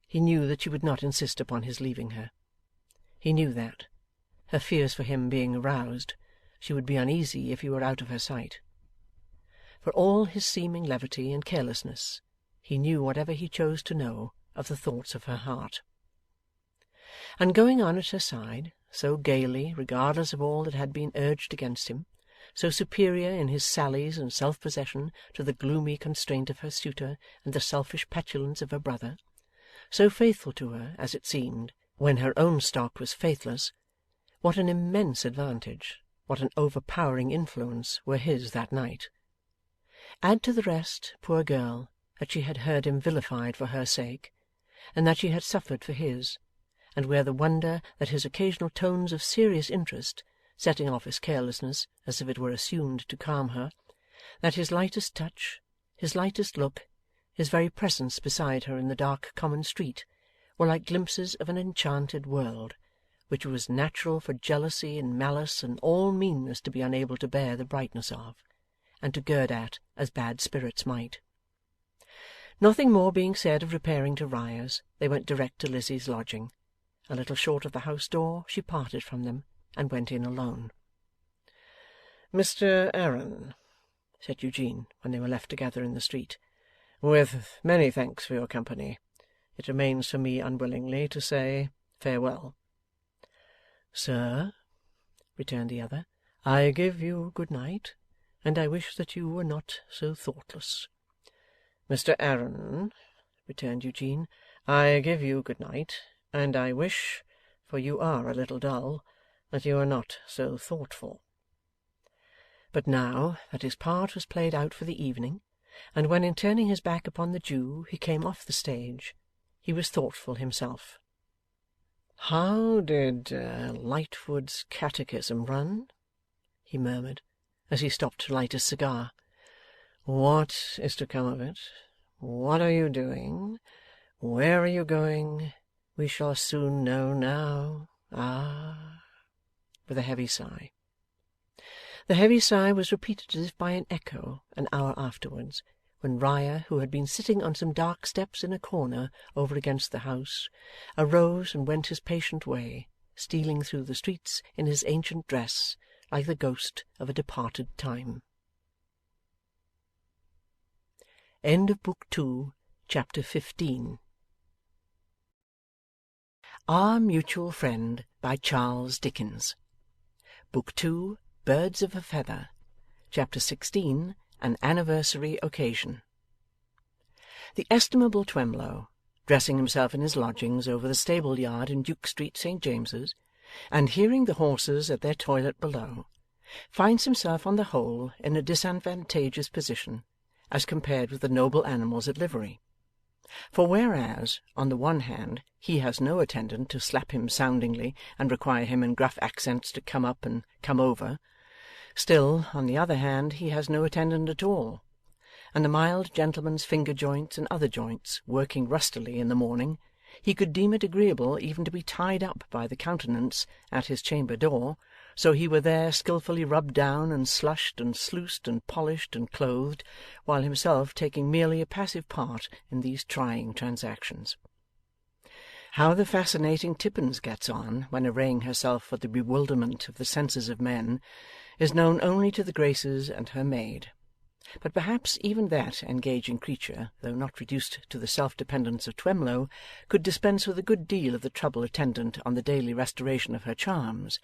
He knew that she would not insist upon his leaving her. He knew that, her fears for him being aroused, she would be uneasy if he were out of her sight. For all his seeming levity and carelessness, he knew whatever he chose to know of the thoughts of her heart. And going on at her side, so gaily, regardless of all that had been urged against him, so superior in his sallies and self-possession to the gloomy constraint of her suitor and the selfish petulance of her brother, so faithful to her, as it seemed, when her own stock was faithless, what an immense advantage, what an overpowering influence were his that night! Add to the rest, poor girl, that she had heard him vilified for her sake, and that she had suffered for his, and wear the wonder that his occasional tones of serious interest, setting off his carelessness as if it were assumed to calm her, that his lightest touch, his lightest look, his very presence beside her in the dark common street, were like glimpses of an enchanted world, which it was natural for jealousy and malice and all meanness to be unable to bear the brightness of, and to gird at as bad spirits might. Nothing more being said of repairing to Riah's, they went direct to Lizzie's lodging. A little short of the house door, she parted from them, and went in alone. 'Mr Aaron,' said Eugene, when they were left together in the street, 'with many thanks for your company, it remains for me unwillingly to say farewell.' 'Sir,' returned the other, 'I give you good night, and I wish that you were not so thoughtless.' 'Mr Aaron,' returned Eugene, 'I give you good night, and I wish, for you are a little dull, that you were not so thoughtful.' But now that his part was played out for the evening, and when in turning his back upon the Jew he came off the stage, he was thoughtful himself. 'How did Lightwood's Catechism run?' he murmured, as he stopped to light his cigar. 'What is to come of it? What are you doing? Where are you going? We shall soon know now. Ah!' with a heavy sigh. The heavy sigh was repeated as if by an echo, an hour afterwards, when Riah, who had been sitting on some dark steps in a corner over against the house, arose and went his patient way, stealing through the streets in his ancient dress, like the ghost of a departed time. End of Book 2, Chapter 15. Our Mutual Friend, by Charles Dickens. Book 2, Birds of a Feather, Chapter 16, An Anniversary Occasion. The estimable Twemlow, dressing himself in his lodgings over the stable yard in Duke Street, St James's, and hearing the horses at their toilet below, finds himself on the whole in a disadvantageous position, as compared with the noble animals at livery. For whereas, on the one hand, he has no attendant to slap him soundingly and require him in gruff accents to come up and come over, still, on the other hand, he has no attendant at all, and the mild gentleman's finger joints and other joints working rustily in the morning, he could deem it agreeable even to be tied up by the countenance at his chamber door, so he were there skilfully rubbed down and slushed and sluiced and polished and clothed, while himself taking merely a passive part in these trying transactions. How the fascinating Tippins gets on when arraying herself for the bewilderment of the senses of men, is known only to the Graces and her maid. But perhaps even that engaging creature, though not reduced to the self-dependence of Twemlow, could dispense with a good deal of the trouble attendant on the daily restoration of her charms,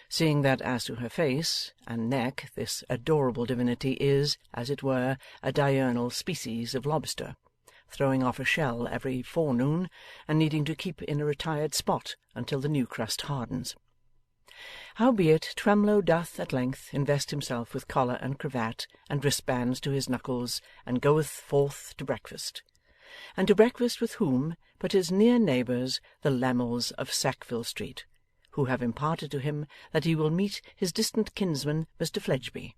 seeing that as to her face and neck this adorable divinity is, as it were, a diurnal species of lobster, throwing off a shell every forenoon, and needing to keep in a retired spot until the new crust hardens. Howbeit, Twemlow doth at length invest himself with collar and cravat, and wristbands to his knuckles, and goeth forth to breakfast. And to breakfast with whom but his near neighbours, the Lammells of Sackville Street, who have imparted to him that he will meet his distant kinsman, Mr Fledgeby.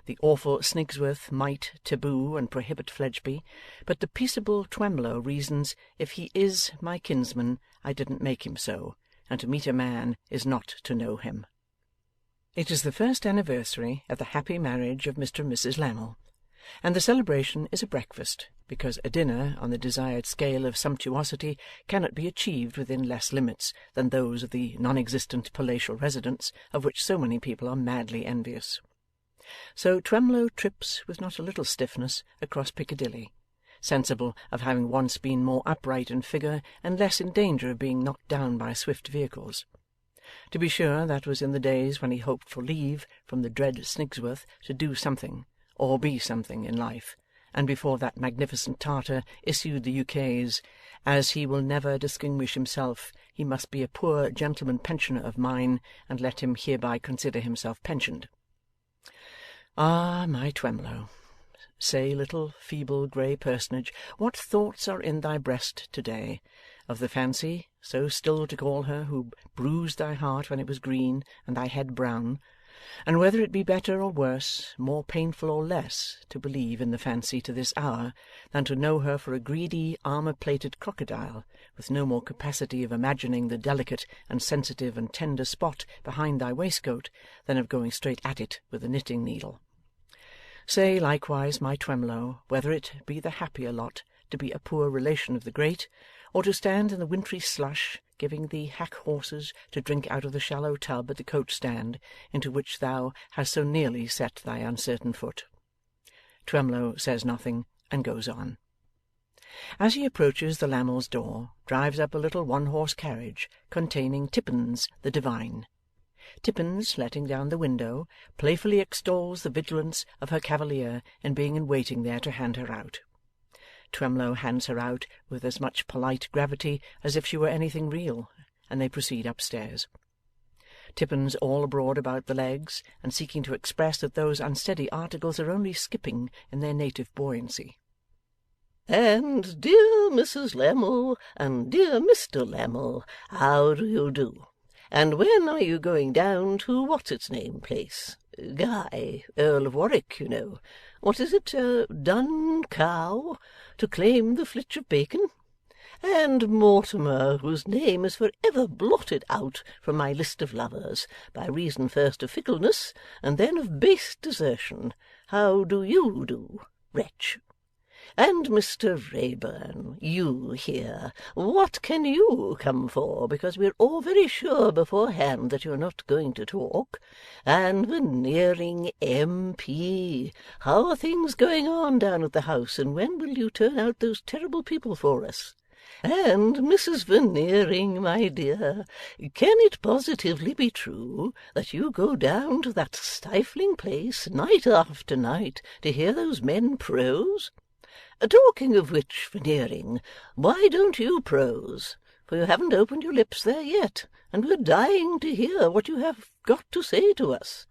The awful Snigsworth might taboo and prohibit Fledgeby, but the peaceable Twemlow reasons, if he is my kinsman, I didn't make him so, and to meet a man is not to know him. It is the first anniversary of the happy marriage of Mr and Mrs Lammle, and the celebration is a breakfast, because a dinner on the desired scale of sumptuosity cannot be achieved within less limits than those of the non-existent palatial residence of which so many people are madly envious. So Twemlow trips with not a little stiffness across Piccadilly, sensible of having once been more upright in figure and less in danger of being knocked down by swift vehicles. To be sure, that was in the days when he hoped for leave from the dread Snigsworth to do something, or be something, in life, and before that magnificent Tartar issued the ukase, as he will never distinguish himself, he must be a poor gentleman pensioner of mine, and let him hereby consider himself pensioned. Ah, my Twemlow, say, little feeble grey personage, what thoughts are in thy breast to-day, of the fancy, so still to call her, who bruised thy heart when it was green, and thy head brown, and whether it be better or worse, more painful or less, to believe in the fancy to this hour, than to know her for a greedy armour-plated crocodile, with no more capacity of imagining the delicate and sensitive and tender spot behind thy waistcoat, than of going straight at it with a knitting needle. Say, likewise, my Twemlow, whether it be the happier lot to be a poor relation of the great, or to stand in the wintry slush, giving thee hack-horses to drink out of the shallow tub at the coach-stand, into which thou hast so nearly set thy uncertain foot. Twemlow says nothing, and goes on. As he approaches the Lammel's door, drives up a little one-horse carriage, containing Tippins the divine. Tippins, letting down the window, playfully extols the vigilance of her cavalier in being in waiting there to hand her out. Twemlow hands her out with as much polite gravity as if she were anything real, and they proceed upstairs. Tippins all abroad about the legs, and seeking to express that those unsteady articles are only skipping in their native buoyancy. And dear Mrs Lammle, and dear Mr Lammle, how do you do? And when are you going down to what's-its-name place? Guy, Earl of Warwick, you know. What is it, Dun Cow, to claim the flitch of bacon? And Mortimer, whose name is for ever blotted out from my list of lovers, by reason first of fickleness, and then of base desertion. How do you do, wretch? And Mr Wrayburn, you here, what can you come for, because we're all very sure beforehand that you're not going to talk? And Veneering, MP, how are things going on down at the house, and when will you turn out those terrible people for us? And Mrs Veneering, my dear, can it positively be true that you go down to that stifling place night after night to hear those men prose? Talking of which, Veneering, why don't you prose? For you haven't opened your lips there yet, and we're dying to hear what you have got to say to us.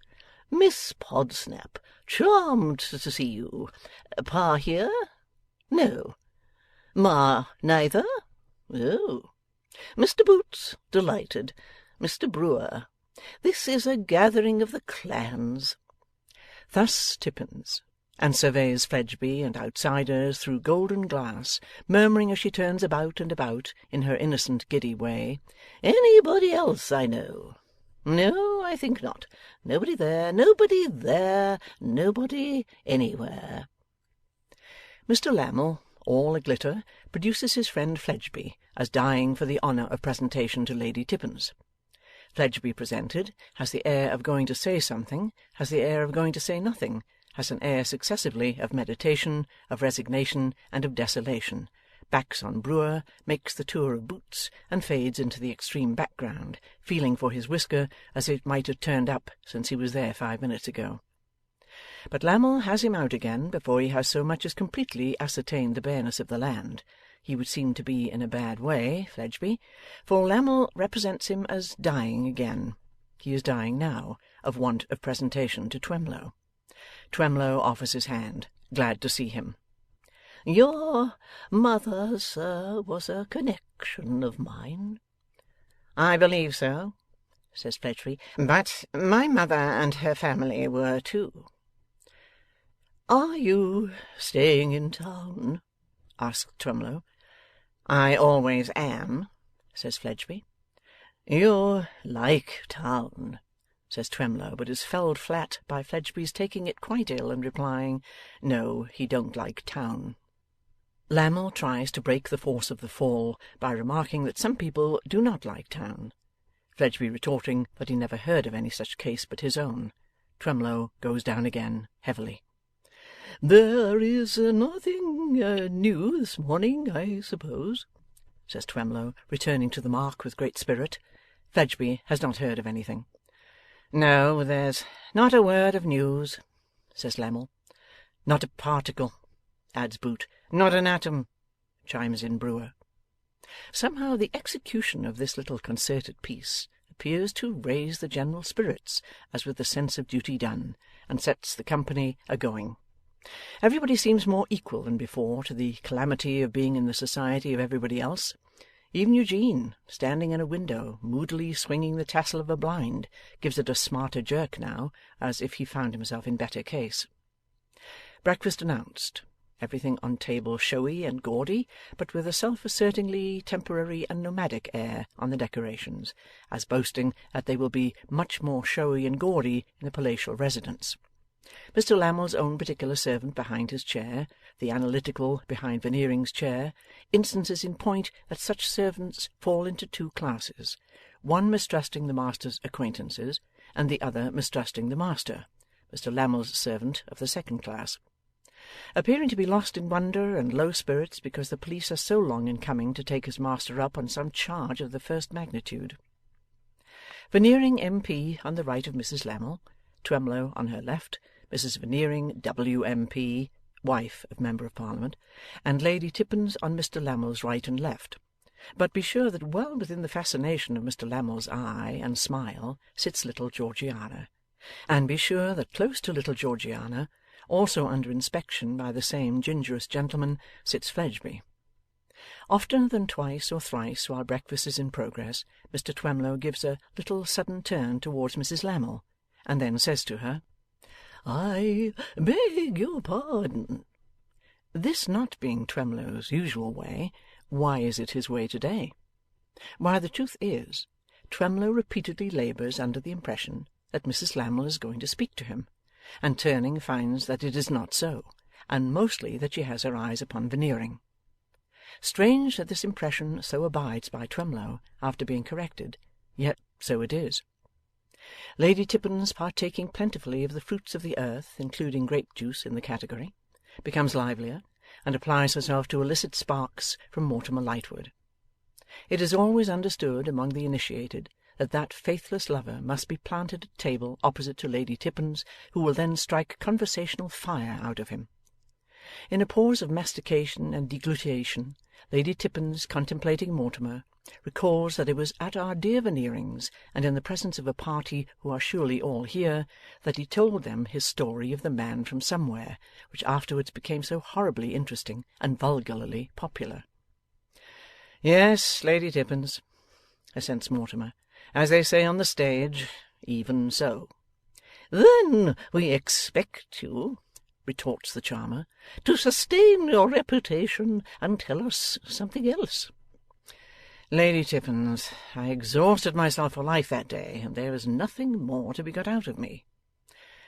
Miss Podsnap, charmed to see you. Pa here? No. Ma neither? Oh. Mr Boots, delighted. Mr Brewer. This is a gathering of the clans. Thus Tippins, and surveys Fledgeby and outsiders through golden glass, murmuring as she turns about and about in her innocent giddy way, Anybody else I know? No, I think not. Nobody there, nobody there, nobody anywhere. Mr Lammle, all a-glitter, produces his friend Fledgeby, as dying for the honour of presentation to Lady Tippins. Fledgeby presented, has the air of going to say something, has the air of going to say nothing, has an air successively of meditation, of resignation, and of desolation, backs on Brewer, makes the tour of Boots, and fades into the extreme background, feeling for his whisker as it might have turned up since he was there 5 minutes ago. But Lammle has him out again before he has so much as completely ascertained the bareness of the land. He would seem to be in a bad way, Fledgeby, for Lammle represents him as dying again. He is dying now, of want of presentation to Twemlow. Twemlow offers his hand, glad to see him. 'Your mother, sir, was a connection of mine.' 'I believe so,' says Fledgeby, 'but my mother and her family were too.' 'Are you staying in town?' asked Twemlow. 'I always am,' says Fledgeby. 'You like town,' says Twemlow, but is felled flat by Fledgeby's taking it quite ill and replying, no, he don't like town. Lammle tries to break the force of the fall by remarking that some people do not like town. Fledgeby retorting that he never heard of any such case but his own. Twemlow goes down again, heavily. 'There is nothing new this morning, I suppose?' says Twemlow, returning to the mark with great spirit. Fledgeby has not heard of anything. 'No, there's not a word of news,' says Lammle. 'Not a particle,' adds Boot. 'Not an atom,' chimes in Brewer. Somehow the execution of this little concerted piece appears to raise the general spirits, as with the sense of duty done, and sets the company a-going. Everybody seems more equal than before to the calamity of being in the society of everybody else. Even Eugene, standing in a window, moodily swinging the tassel of a blind, gives it a smarter jerk now, as if he found himself in better case. Breakfast announced. Everything on table showy and gaudy, but with a self-assertingly temporary and nomadic air on the decorations, as boasting that they will be much more showy and gaudy in a palatial residence. Mr Lammle's own particular servant behind his chair, the analytical behind Veneering's chair, instances in point that such servants fall into two classes, one mistrusting the master's acquaintances, and the other mistrusting the master, Mr Lammle's servant of the second class. Appearing to be lost in wonder and low spirits because the police are so long in coming to take his master up on some charge of the first magnitude. Veneering M.P. on the right of Mrs Lammle, Twemlow on her left, Mrs Veneering W.M.P., wife of Member of Parliament, and Lady Tippins on Mr Lammle's right and left. But be sure that well within the fascination of Mr Lammle's eye and smile sits little Georgiana, and be sure that close to little Georgiana, also under inspection by the same gingerous gentleman, sits Fledgeby. Oftener than twice or thrice while breakfast is in progress, Mr Twemlow gives a little sudden turn towards Mrs Lammle, and then says to her, "I beg your pardon." This not being Twemlow's usual way, why is it his way today? Why, the truth is, Twemlow repeatedly labours under the impression that Mrs Lammle is going to speak to him, and turning finds that it is not so, and mostly that she has her eyes upon Veneering. Strange that this impression so abides by Twemlow after being corrected, yet so it is. Lady Tippins, partaking plentifully of the fruits of the earth, including grape juice in the category, becomes livelier, and applies herself to elicit sparks from Mortimer Lightwood. It is always understood among the initiated that that faithless lover must be planted at table opposite to Lady Tippins, who will then strike conversational fire out of him. In a pause of mastication and deglutition, Lady Tippins, contemplating Mortimer, recalls that it was at our dear Veneering's, and in the presence of a party who are surely all here, that he told them his story of the man from somewhere, which afterwards became so horribly interesting and vulgarly popular. "Yes, Lady Tippins," assents Mortimer, "as they say on the stage, even so." "Then we expect you," retorts the charmer, "to sustain your reputation and tell us something else." "Lady Tippins, I exhausted myself for life that day, and there is nothing more to be got out of me."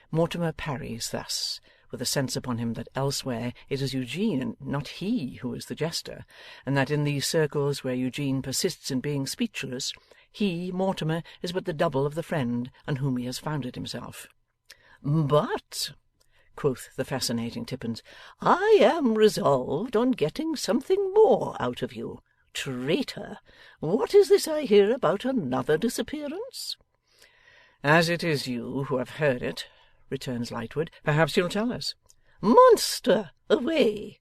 Mortimer parries thus, with a sense upon him that elsewhere it is Eugene and not he who is the jester, and that in these circles where Eugene persists in being speechless, he, Mortimer, is but the double of the friend on whom he has founded himself. "But," quoth the fascinating Tippins, "I am resolved on getting something more out of you. Traitor! What is this I hear about another disappearance?" "As it is you who have heard it," returns Lightwood. Perhaps you'll tell us. Monster away,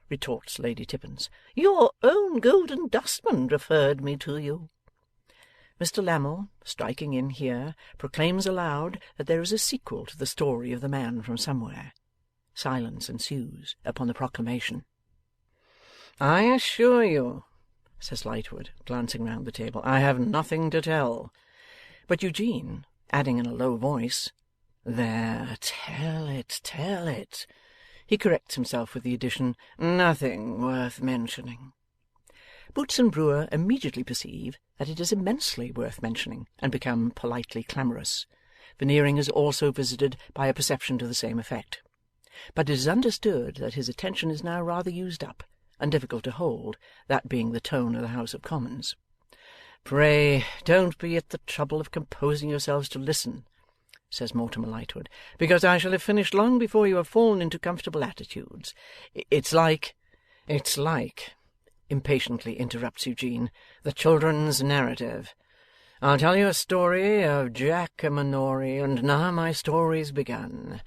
retorts Lady Tippins. Your own Golden Dustman referred me to you. Mr Lammle, striking in here, proclaims aloud that there is a sequel to the story of the man from somewhere. Silence ensues upon the proclamation. I assure you, says Lightwood, glancing round the table, I have nothing to tell. But Eugene, adding in a low voice, there, tell it, tell it. He corrects himself with the addition, nothing worth mentioning. Boots and Brewer immediately perceive that it is immensely worth mentioning, and become politely clamorous. Veneering is also visited by a perception to the same effect. But it is understood that his attention is now rather used up, and difficult to hold, that being the tone of the House of Commons. Pray don't be at the trouble of composing yourselves to listen, says Mortimer Lightwood, because I shall have finished long before you have fallen into comfortable attitudes. It's like, impatiently interrupts Eugene, the children's narrative. I'll tell you a story of Jack and Minory, and now my story's begun.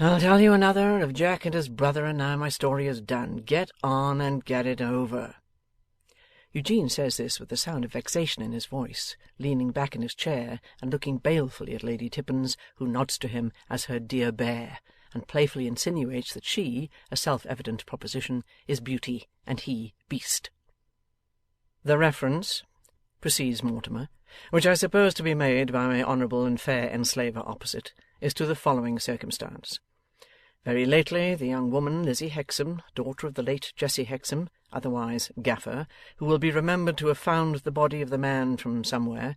I'll tell you another of Jack and his brother, and now my story is done. Get on and get it over. Eugene says this with a sound of vexation in his voice, leaning back in his chair and looking balefully at Lady Tippins, who nods to him as her dear bear, and playfully insinuates that she, a self-evident proposition, is beauty, and he beast. The reference, proceeds Mortimer, which I suppose to be made by my honourable and fair enslaver opposite, is to the following circumstance. Very lately, the young woman, Lizzie Hexam, daughter of the late Jessie Hexam, otherwise Gaffer, who will be remembered to have found the body of the man from somewhere,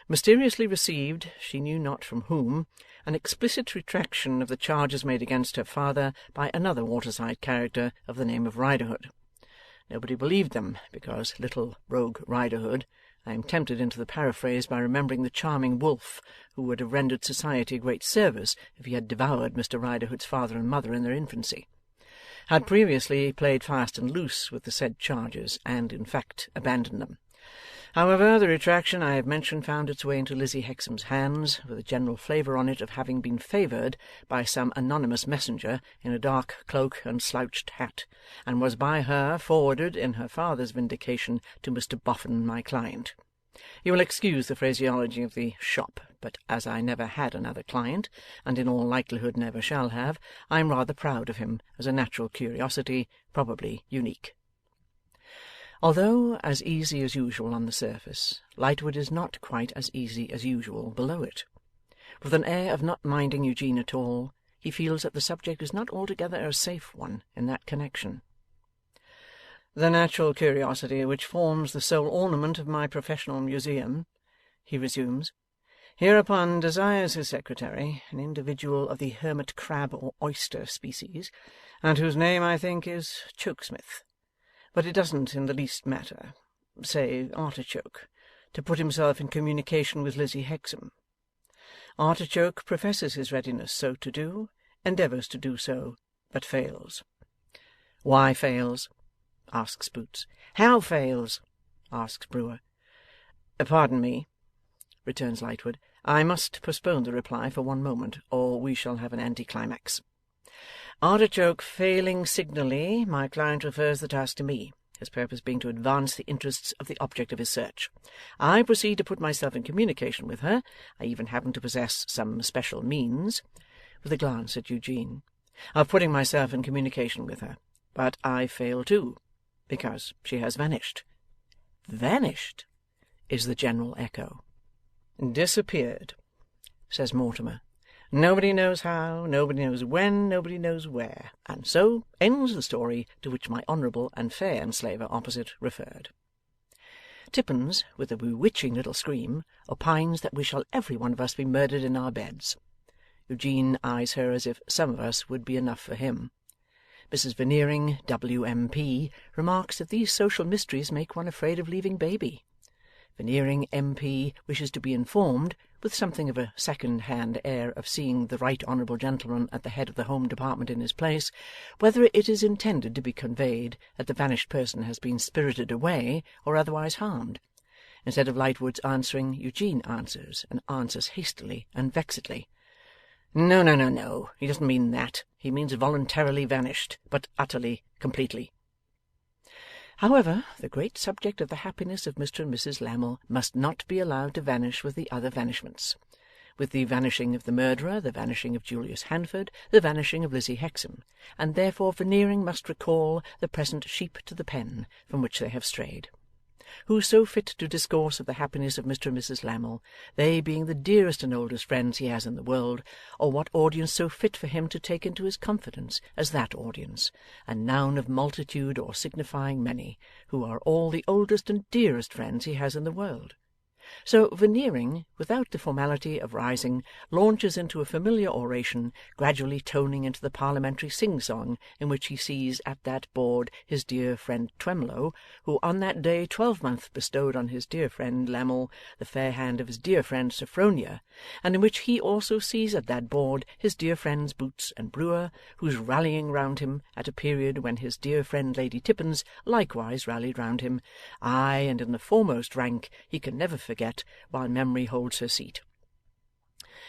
mysteriously received, she knew not from whom, an explicit retraction of the charges made against her father by another waterside character of the name of Riderhood. Nobody believed them, because little rogue Riderhood, I am tempted into the paraphrase by remembering the charming wolf, who would have rendered society a great service if he had devoured Mr Riderhood's father and mother in their infancy, had previously played fast and loose with the said charges, and in fact abandoned them. However, the retraction I have mentioned found its way into Lizzie Hexam's hands, with a general flavour on it of having been favoured by some anonymous messenger in a dark cloak and slouched hat, and was by her forwarded in her father's vindication to Mr Boffin, my client. You will excuse the phraseology of the shop, but as I never had another client, and in all likelihood never shall have, I am rather proud of him as a natural curiosity, probably unique. Although as easy as usual on the surface, Lightwood is not quite as easy as usual below it. With an air of not minding Eugene at all, he feels that the subject is not altogether a safe one in that connection. The natural curiosity which forms the sole ornament of my professional museum, he resumes, hereupon desires his secretary, an individual of the hermit crab or oyster species, and whose name I think is Chokesmith, but it doesn't in the least matter, say Artichoke, to put himself in communication with Lizzie Hexam. Artichoke professes his readiness so to do, endeavours to do so, but fails. Why fails? Asks Boots. How fails? Asks Brewer. Pardon me, returns Lightwood. I must postpone the reply for one moment, or we shall have an anticlimax. Artichoke failing signally, my client refers the task to me, his purpose being to advance the interests of the object of his search. I proceed to put myself in communication with her. I even happen to possess some special means, with a glance at Eugene, of putting myself in communication with her. But I fail too, because she has vanished. Vanished, is the general echo. Disappeared, says Mortimer. Nobody knows how, nobody knows when, nobody knows where, and so ends the story to which my honourable and fair enslaver opposite referred. Tippins, with a bewitching little scream, opines that we shall every one of us be murdered in our beds. Eugene eyes her as if some of us would be enough for him. Mrs Veneering, W.M.P., remarks that these social mysteries make one afraid of leaving baby. Veneering, M.P., wishes to be informed, with something of a second-hand air of seeing the right honourable gentleman at the head of the Home Department in his place, whether it is intended to be conveyed that the vanished person has been spirited away or otherwise harmed. Instead of Lightwood's answering, Eugene answers, and answers hastily and vexedly. No, no, no, no. He doesn't mean that. He means voluntarily vanished, but utterly, completely. However, the great subject of the happiness of Mr and Mrs Lammle must not be allowed to vanish with the other vanishments. With the vanishing of the murderer, the vanishing of Julius Handford, the vanishing of Lizzie Hexam, and therefore Veneering must recall the present sheep to the pen from which they have strayed. Who so fit to discourse of the happiness of Mr and Mrs Lammle, they being the dearest and oldest friends he has in the world, or what audience so fit for him to take into his confidence as that audience, a noun of multitude or signifying many, who are all the oldest and dearest friends he has in the world? So Veneering, without the formality of rising, launches into a familiar oration, gradually toning into the parliamentary sing-song in which he sees at that board his dear friend Twemlow, who on that day 12-month bestowed on his dear friend Lammle the fair hand of his dear friend Sophronia, and in which he also sees at that board his dear friends Boots and Brewer, whose rallying round him, at a period when his dear friend Lady Tippins likewise rallied round him, aye, and in the foremost rank, he can never forget while memory holds her seat.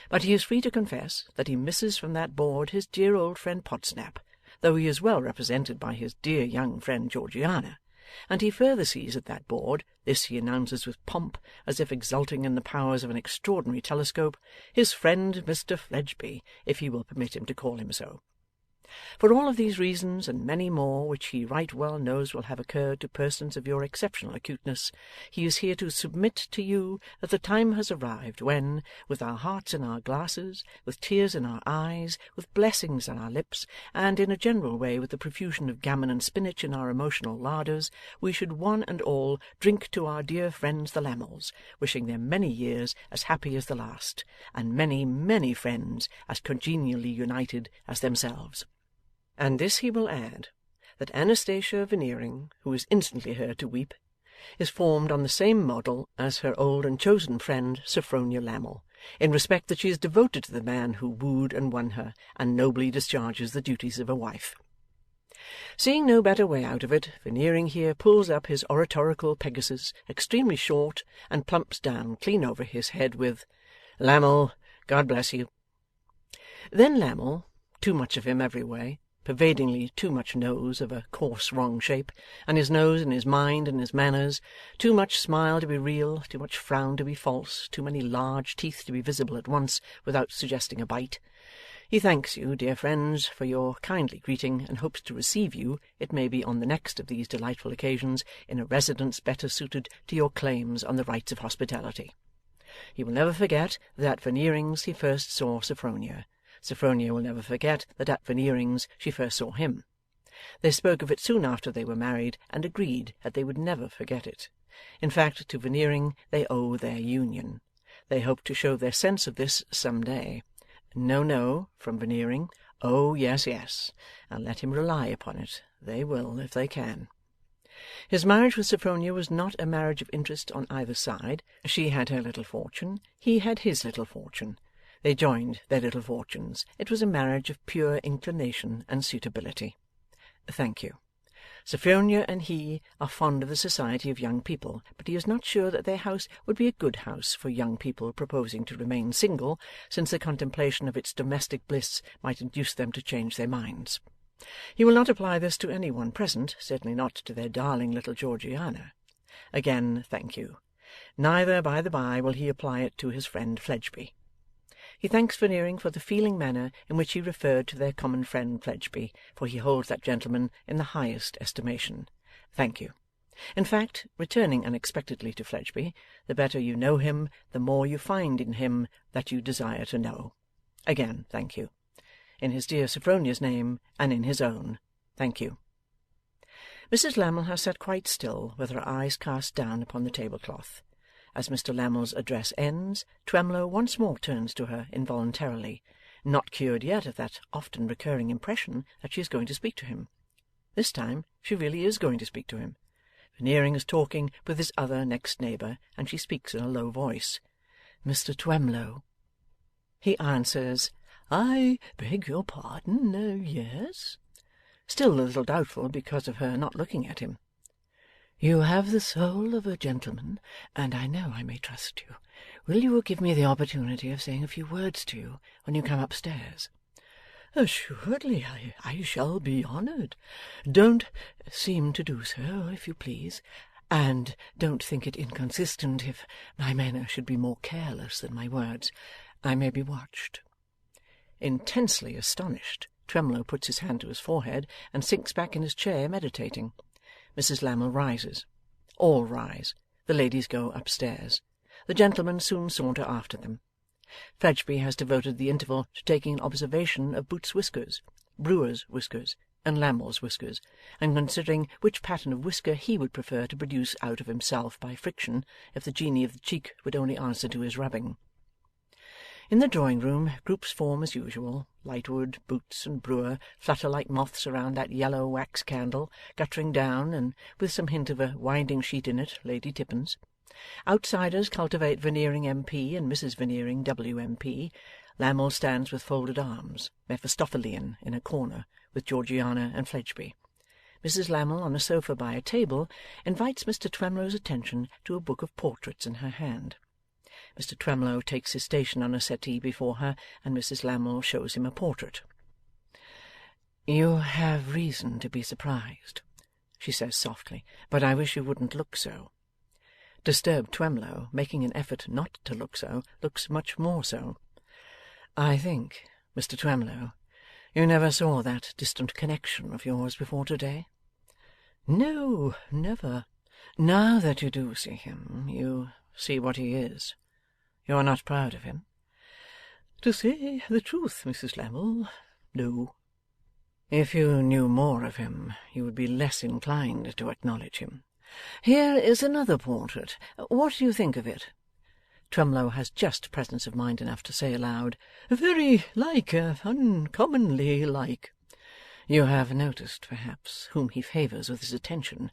But he is free to confess that he misses from that board his dear old friend Podsnap, though he is well represented by his dear young friend Georgiana, and he further sees at that board, this he announces with pomp, as if exulting in the powers of an extraordinary telescope, his friend Mr Fledgeby, if he will permit him to call him so. For all of these reasons, and many more which he right well knows will have occurred to persons of your exceptional acuteness, he is here to submit to you that the time has arrived when, with our hearts in our glasses, with tears in our eyes, with blessings on our lips, and in a general way with the profusion of gammon and spinach in our emotional larders, we should one and all drink to our dear friends the Lammles, wishing them many years as happy as the last, and many, many friends as congenially united as themselves. And this he will add, that Anastasia Veneering, who is instantly heard to weep, is formed on the same model as her old and chosen friend Sophronia Lammle, in respect that she is devoted to the man who wooed and won her, and nobly discharges the duties of a wife. Seeing no better way out of it, Veneering here pulls up his oratorical Pegasus, extremely short, and plumps down clean over his head with, "Lammle, God bless you." Then Lammle, too much of him every way, pervadingly too much nose of a coarse wrong shape, and his nose in his mind and his manners, too much smile to be real, too much frown to be false, too many large teeth to be visible at once without suggesting a bite. He thanks you, dear friends, for your kindly greeting, and hopes to receive you, it may be on the next of these delightful occasions, in a residence better suited to your claims on the rights of hospitality. He will never forget that at Veneering's he first saw Sophronia. Sophronia will never forget that at Veneering's she first saw him. They spoke of it soon after they were married, and agreed that they would never forget it. In fact, to Veneering they owe their union. They hope to show their sense of this some day. No, no, from Veneering. Oh, yes, yes, and let him rely upon it. They will, if they can. His marriage with Sophronia was not a marriage of interest on either side. She had her little fortune, he had his little fortune. They joined their little fortunes. It was a marriage of pure inclination and suitability. Thank you. Sophronia and he are fond of the society of young people, but he is not sure that their house would be a good house for young people proposing to remain single, since the contemplation of its domestic bliss might induce them to change their minds. He will not apply this to any one present, certainly not to their darling little Georgiana. Again, thank you. Neither, by the by, will he apply it to his friend Fledgeby. He thanks Veneering for the feeling manner in which he referred to their common friend Fledgeby, for he holds that gentleman in the highest estimation. Thank you. In fact, returning unexpectedly to Fledgeby, the better you know him, the more you find in him that you desire to know. Again, thank you. In his dear Sophronia's name, and in his own, thank you. Mrs Lammle has sat quite still, with her eyes cast down upon the tablecloth. As Mr Lammle's address ends, Twemlow once more turns to her involuntarily, not cured yet of that often recurring impression that she is going to speak to him. This time she really is going to speak to him. Veneering is talking with his other next neighbour, and she speaks in a low voice. "Mr Twemlow." He answers, "I beg your pardon, yes?" Still a little doubtful because of her not looking at him. You have the soul of a gentleman, and I know I may trust you. Will you give me the opportunity of saying a few words to you when you come upstairs? Assuredly, I shall be honoured. Don't seem to do so, if you please, and don't think it inconsistent if my manner should be more careless than my words. I may be watched. Intensely astonished, Twemlow puts his hand to his forehead and sinks back in his chair, meditating. Mrs Lammle rises. All rise. The ladies go upstairs. The gentlemen soon saunter after them. Fledgeby has devoted the interval to taking an observation of Boots's whiskers, Brewer's whiskers, and Lammle's whiskers, and considering which pattern of whisker he would prefer to produce out of himself by friction, if the genie of the cheek would only answer to his rubbing. In the drawing-room, groups form as usual. Lightwood, Boots, and Brewer flutter like moths around that yellow wax candle, guttering down, and with some hint of a winding-sheet in it, Lady Tippins. Outsiders cultivate Veneering MP and Mrs Veneering W.M.P. Lammle stands with folded arms, Mephistophelian, in a corner, with Georgiana and Fledgeby. Mrs Lammle, on a sofa by a table, invites Mr Twemlow's attention to a book of portraits in her hand. Mr Twemlow takes his station on a settee before her, and Mrs Lammle shows him a portrait. You have reason to be surprised, she says softly, but I wish you wouldn't look so. Disturbed Twemlow, making an effort not to look so, looks much more so. I think, Mr Twemlow, you never saw that distant connection of yours before today? No, never. Now that you do see him, you see what he is. You are not proud of him? To say the truth, Mrs Lammle, no. If you knew more of him, you would be less inclined to acknowledge him. Here is another portrait. What do you think of it? Twemlow has just presence of mind enough to say aloud, Very like, uncommonly like. You have noticed, perhaps, whom he favours with his attention.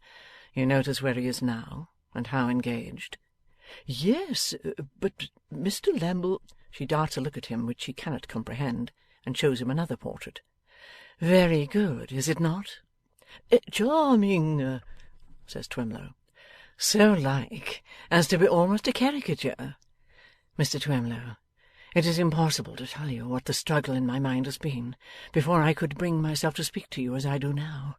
You notice where he is now, and how engaged. Yes, but Mr Lammle... She darts a look at him which he cannot comprehend, and shows him another portrait. Very good, is it not? Charming, says Twemlow. So like as to be almost a caricature. Mr Twemlow, it is impossible to tell you what the struggle in my mind has been, before I could bring myself to speak to you as I do now.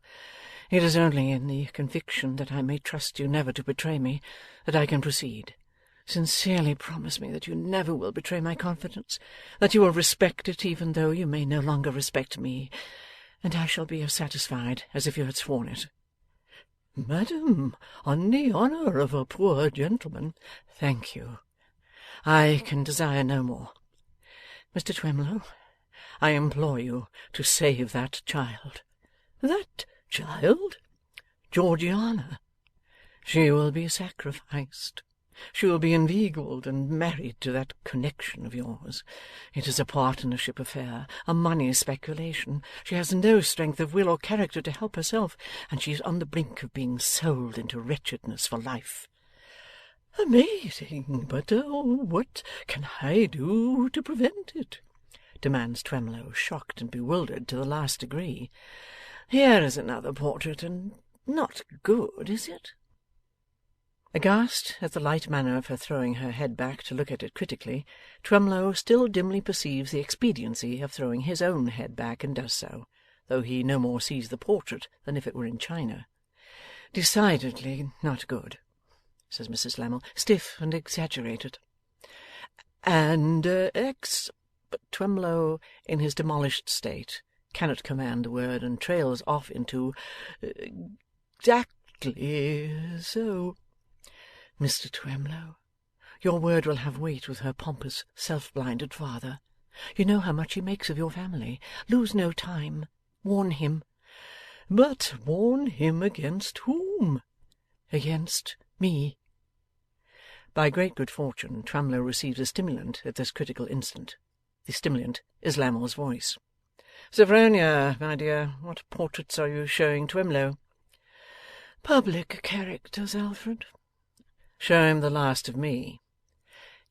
It is only in the conviction that I may trust you never to betray me, that I can proceed. Sincerely promise me that you never will betray my confidence, that you will respect it even though you may no longer respect me, and I shall be as satisfied as if you had sworn it. Madam, on the honour of a poor gentleman. Thank you. I can desire no more. Mr Twemlow, I implore you to save that child. That child? Georgiana. She will be sacrificed. She will be inveigled and married to that connection of yours. It is a partnership affair, a money speculation. She has no strength of will or character to help herself, and she is on the brink of being sold into wretchedness for life. Amazing, but what can I do to prevent it? Demands Twemlow, shocked and bewildered to the last degree. Here is another portrait, and not good, is it? Aghast at the light manner of her throwing her head back to look at it critically, Twemlow still dimly perceives the expediency of throwing his own head back, and does so, though he no more sees the portrait than if it were in china. Decidedly not good, says Mrs Lammle. Stiff and exaggerated. And But Twemlow, in his demolished state, cannot command the word, and trails off into exactly so. Mr Twemlow, your word will have weight with her pompous, self-blinded father. You know how much he makes of your family. Lose no time. Warn him. But warn him against whom? Against me. By great good fortune, Twemlow receives a stimulant at this critical instant. The stimulant is Lammle's voice. Sophronia, my dear, what portraits are you showing Twemlow? Public characters, Alfred. Show him the last of me.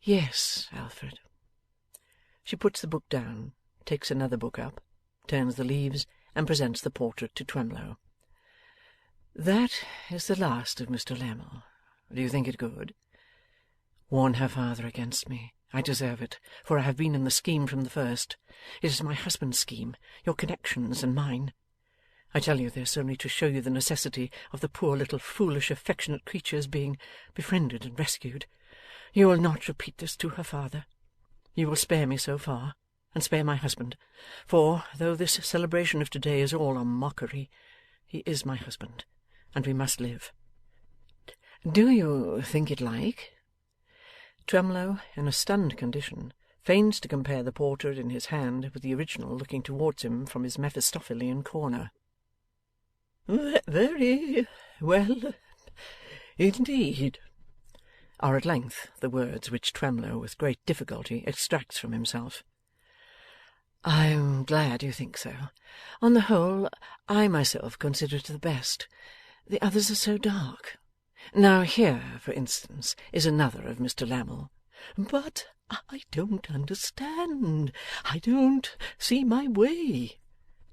Yes, Alfred. She puts the book down, takes another book up, turns the leaves, and presents the portrait to Twemlow. That is the last of Mr Lammle. Do you think it good? Warn her father against me. I deserve it, for I have been in the scheme from the first. It is my husband's scheme, your connections and mine. I tell you this only to show you the necessity of the poor little foolish affectionate creature's being befriended and rescued. You will not repeat this to her father. You will spare me so far, and spare my husband, for, though this celebration of today is all a mockery, he is my husband, and we must live. Do you think it like? Twemlow, in a stunned condition, feigns to compare the portrait in his hand with the original looking towards him from his Mephistophelian corner. Very well, indeed, are at length the words which Twemlow with great difficulty extracts from himself. I am glad you think so. On the whole, I myself consider it the best. The others are so dark. Now here, for instance, is another of Mr Lammle. But I don't understand. I don't see my way,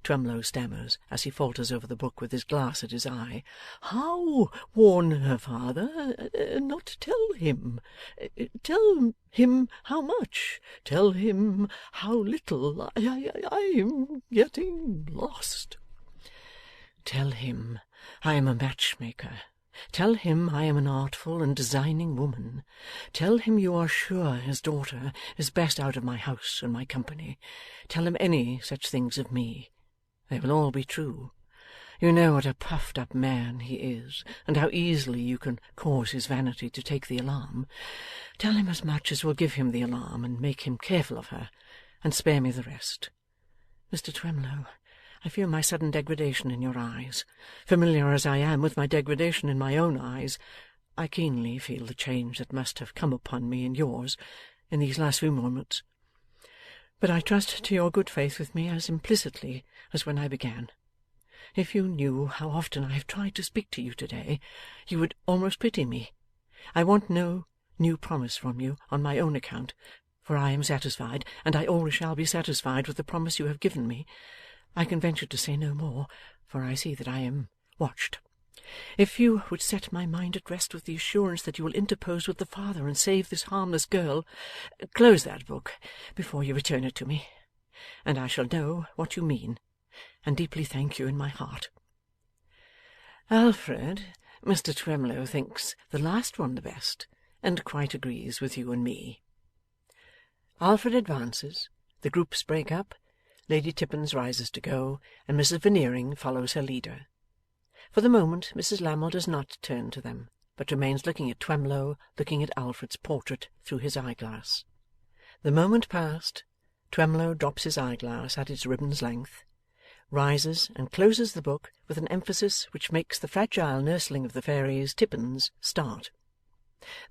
Twemlow stammers, as he falters over the book with his glass at his eye. How warn her father? Not tell him. Tell him how much? Tell him how little? I'm getting lost. Tell him I am a matchmaker. Tell him I am an artful and designing woman. Tell him you are sure his daughter is best out of my house and my company. Tell him any such things of me. They will all be true. You know what a puffed up man he is, and how easily you can cause his vanity to take the alarm. Tell him as much as will give him the alarm and make him careful of her, and spare me the rest. Mr Twemlow, I feel my sudden degradation in your eyes. Familiar as I am with my degradation in my own eyes, I keenly feel the change that must have come upon me in yours in these last few moments. But I trust to your good faith with me as implicitly as when I began. If you knew how often I have tried to speak to you today, you would almost pity me. I want no new promise from you on my own account, for I am satisfied, and I always shall be satisfied with the promise you have given me. I can venture to say no more, for I see that I am watched. If you would set my mind at rest with the assurance that you will interpose with the father and save this harmless girl, close that book before you return it to me, and I shall know what you mean, and deeply thank you in my heart. Alfred, Mr Twemlow thinks the last one the best, and quite agrees with you and me. Alfred advances, the groups break up, Lady Tippins rises to go, and Mrs Veneering follows her leader. For the moment Mrs Lammle does not turn to them, but remains looking at Twemlow, looking at Alfred's portrait through his eyeglass. The moment past, Twemlow drops his eyeglass at its ribbon's length, rises and closes the book with an emphasis which makes the fragile nursling of the fairies, Tippins, start.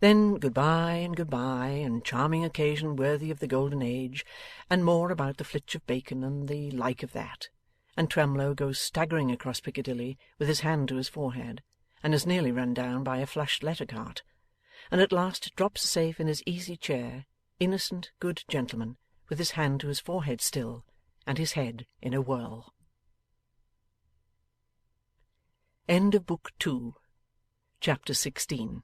Then good-bye, and charming occasion worthy of the golden age, and more about the flitch of bacon and the like of that, and Twemlow goes staggering across Piccadilly with his hand to his forehead, and is nearly run down by a flushed letter-cart, and at last drops safe in his easy chair, innocent good gentleman, with his hand to his forehead still, and his head in a whirl. End of Book 2, Chapter 16.